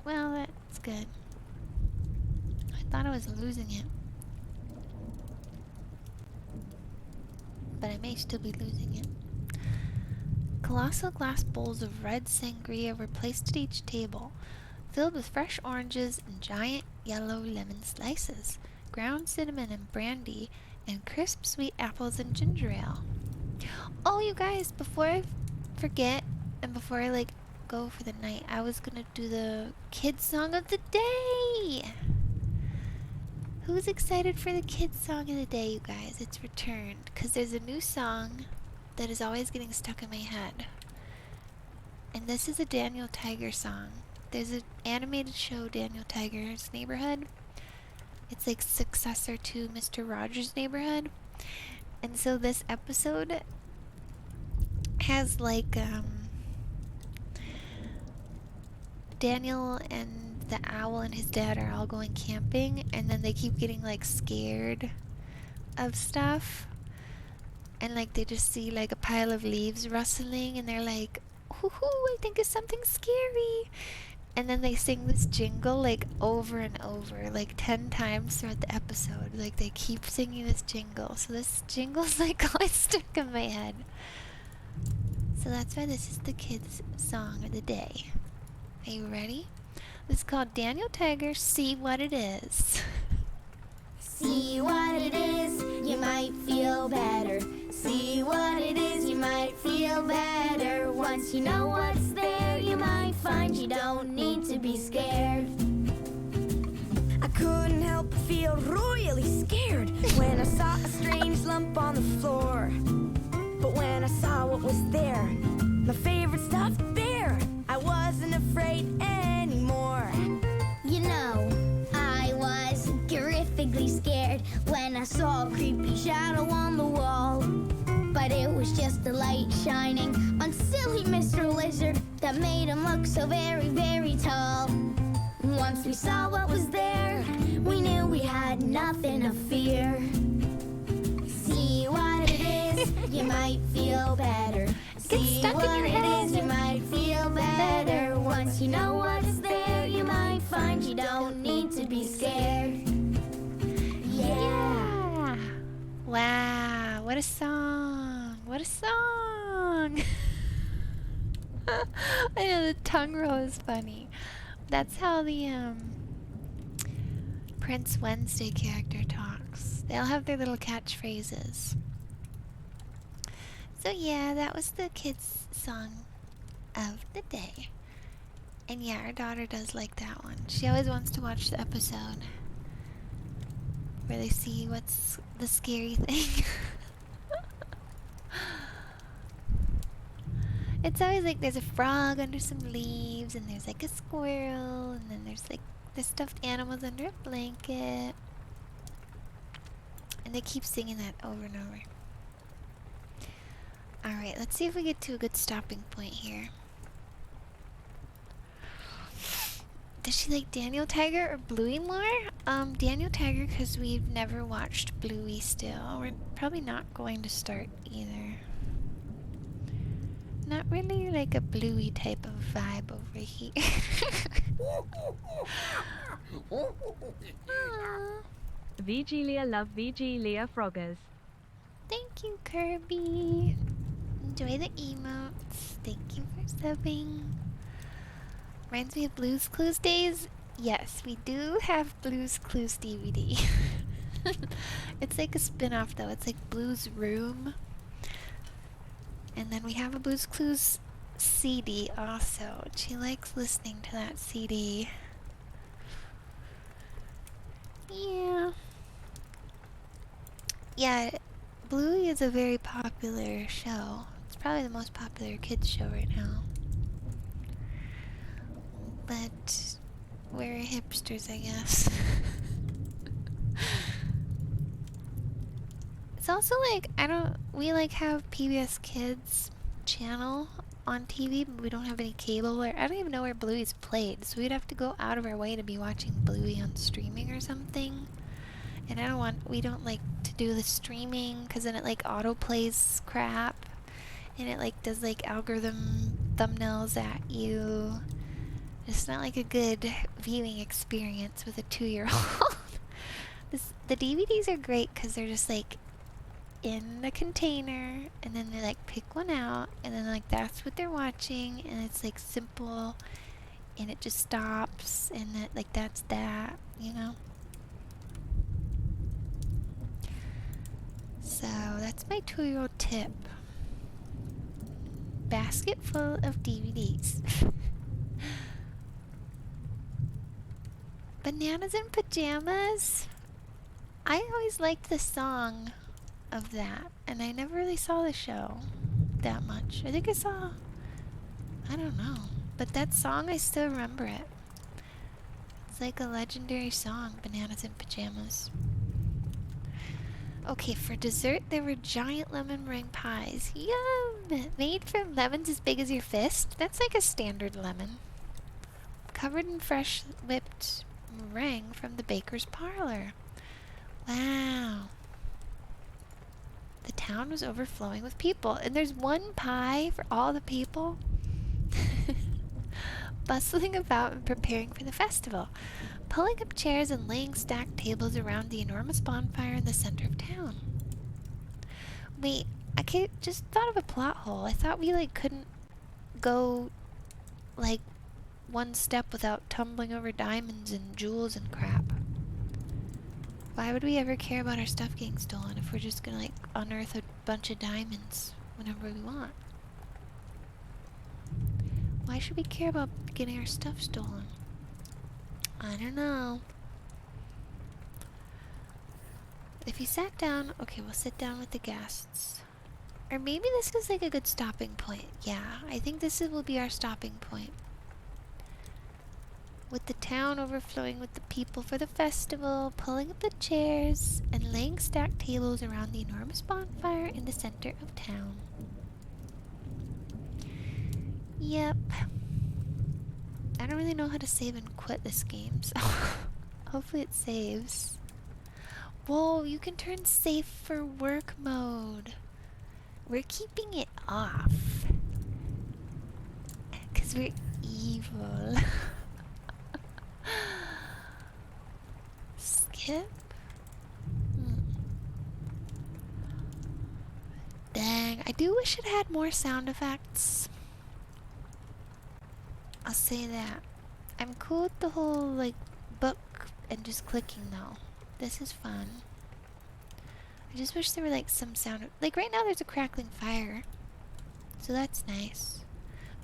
Well, that's good. I thought I was losing it. But I may still be losing it. Colossal glass bowls of red sangria were placed at each table, filled with fresh oranges and giant yellow lemon slices, ground cinnamon and brandy, and crisp sweet apples and ginger ale. Oh, you guys, before I forget, and before I like go for the night, I was gonna do the kids song of the day. Who's excited for the kids song of the day, you guys? It's returned, because there's a new song that is always getting stuck in my head. And this is a Daniel Tiger song. There's an animated show, Daniel Tiger's Neighborhood. It's like successor to Mr. Rogers' Neighborhood. And so this episode has like Daniel and the owl and his dad are all going camping, and then they keep getting like scared of stuff. And like they just see like a pile of leaves rustling, and they're like, "Hoo hoo, I think it's something scary." And then they sing this jingle like over and over, like 10 times throughout the episode. Like they keep singing this jingle. So this jingle's like always stuck in my head. So that's why this is the kids' song of the day. Are you ready? This is called Daniel Tiger, See What It Is. See what it is, you might feel better. See what it is, you might feel better. Once you know what's there, you might find you don't need to be scared. I couldn't help but feel royally scared when I saw a strange lump on the floor. But when I saw what was there, my favorite stuffed bear, I wasn't afraid anymore. You know, I was terrifically scared when I saw a creepy shadow on the wall. But it was just the light shining on silly Mr. Lizard that made him look so very, very tall. Once we saw what was there, we knew we had nothing to fear. See what it is, you might feel better. See what it is, you might feel better. Once you know what's there, you might find you don't need to be scared. Yeah. Wow, what a song. What a song. I know the tongue roll is funny. That's how the Prince Wednesday character talks. They all have their little catchphrases. So yeah, that was the kids' song of the day. And yeah, our daughter does like that one. She always wants to watch the episode where they see what's the scary thing. It's always like there's a frog under some leaves, and there's like a squirrel, and then there's like the stuffed animals under a blanket. And they keep singing that over and over. Alright, let's see if we get to a good stopping point here. Does she like Daniel Tiger or Bluey more? Daniel Tiger because we've never watched Bluey still. We're probably not going to start either. Not really like a Bluey type of vibe over here. vgLeah love vgLeah froggers. Thank you, Kirby. Enjoy the emotes. Thank you for subbing. Reminds me of Blue's Clues days. Yes, we do have Blue's Clues DVD. It's like a spin-off though. It's like Blue's Room. And then we have a Blue's Clues CD also. She likes listening to that CD. Yeah. Yeah, Bluey is a very popular show. It's probably the most popular kids show right now. But we're hipsters, I guess. It's also like, we like have PBS Kids channel on TV, but we don't have any cable, or I don't even know where Bluey's played, so we'd have to go out of our way to be watching Bluey on streaming or something. And we don't like to do the streaming, because then it like auto-plays crap, and it like does like algorithm thumbnails at you. It's not like a good viewing experience with a 2-year-old. The DVDs are great because they're just like in the container, and then they like pick one out, and then like that's what they're watching, and it's like simple, and it just stops, and that like that's that, you know. So that's my 2-year-old tip. Basket full of DVDs. Bananas in Pajamas? I always liked the song of that, and I never really saw the show that much. I think I don't know. But that song, I still remember it. It's like a legendary song, Bananas in Pajamas. Okay, for dessert, there were giant lemon meringue pies. Yum! Made from lemons as big as your fist. That's like a standard lemon. Covered in fresh whipped meringue from the baker's parlor. Wow. The town was overflowing with people, and there's one pie for all the people. Bustling about and preparing for the festival, pulling up chairs and laying stacked tables around the enormous bonfire in the center of town. Wait, just thought of a plot hole. I thought we like couldn't go like one step without tumbling over diamonds and jewels and crap. Why would we ever care about our stuff getting stolen if we're just gonna like unearth a bunch of diamonds whenever we want? Why should we care about getting our stuff stolen? I don't know. If you sat down, okay, we'll sit down with the guests. Or maybe this is like a good stopping point. Yeah, I think will be our stopping point. With the town overflowing with the people for the festival, pulling up the chairs, and laying stacked tables around the enormous bonfire in the center of town. Yep. I don't really know how to save and quit this game, so hopefully it saves. Whoa, you can turn safe for work mode. We're keeping it off. Because we're evil. Skip? Dang, I do wish it had more sound effects. I'll say that. I'm cool with the whole, like, book and just clicking, though. This is fun. I just wish there were, like, some sound. Like, right now there's a crackling fire. So that's nice.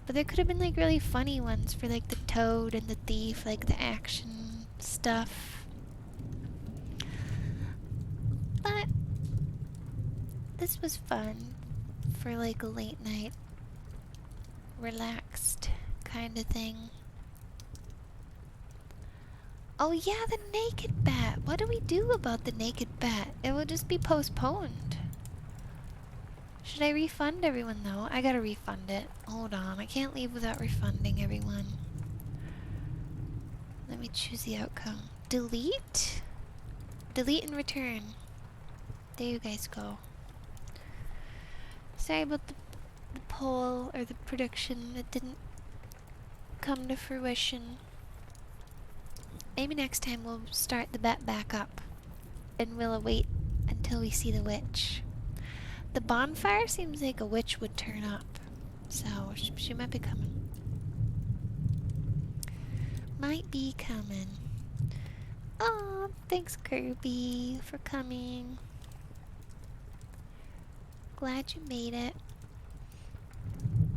But there could have been, like, really funny ones for, like, the toad and the thief, like, the action stuff. But this was fun for, like, a late night, relaxed kind of thing. Oh yeah, the naked bat. What do we do about the naked bat? It will just be postponed. Should I refund everyone though? I gotta refund it. Hold on, I can't leave without refunding everyone. me choose the outcome. Delete? Delete and return. There you guys go. Sorry about the poll or the prediction. It didn't come to fruition. Maybe next time we'll start the bet back up. And we'll await until we see the witch. The bonfire seems like a witch would turn up. So, she might be coming. Might be coming. Aw, thanks Kirby for coming. Glad you made it.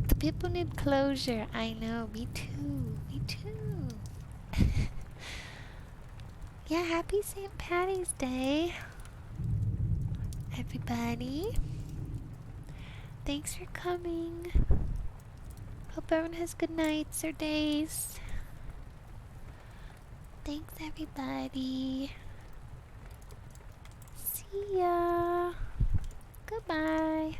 The people need closure. I know, me too. Me too. Yeah, happy St. Patty's Day, everybody. Thanks for coming. Hope everyone has good nights or days. Thanks, everybody. See ya. Goodbye.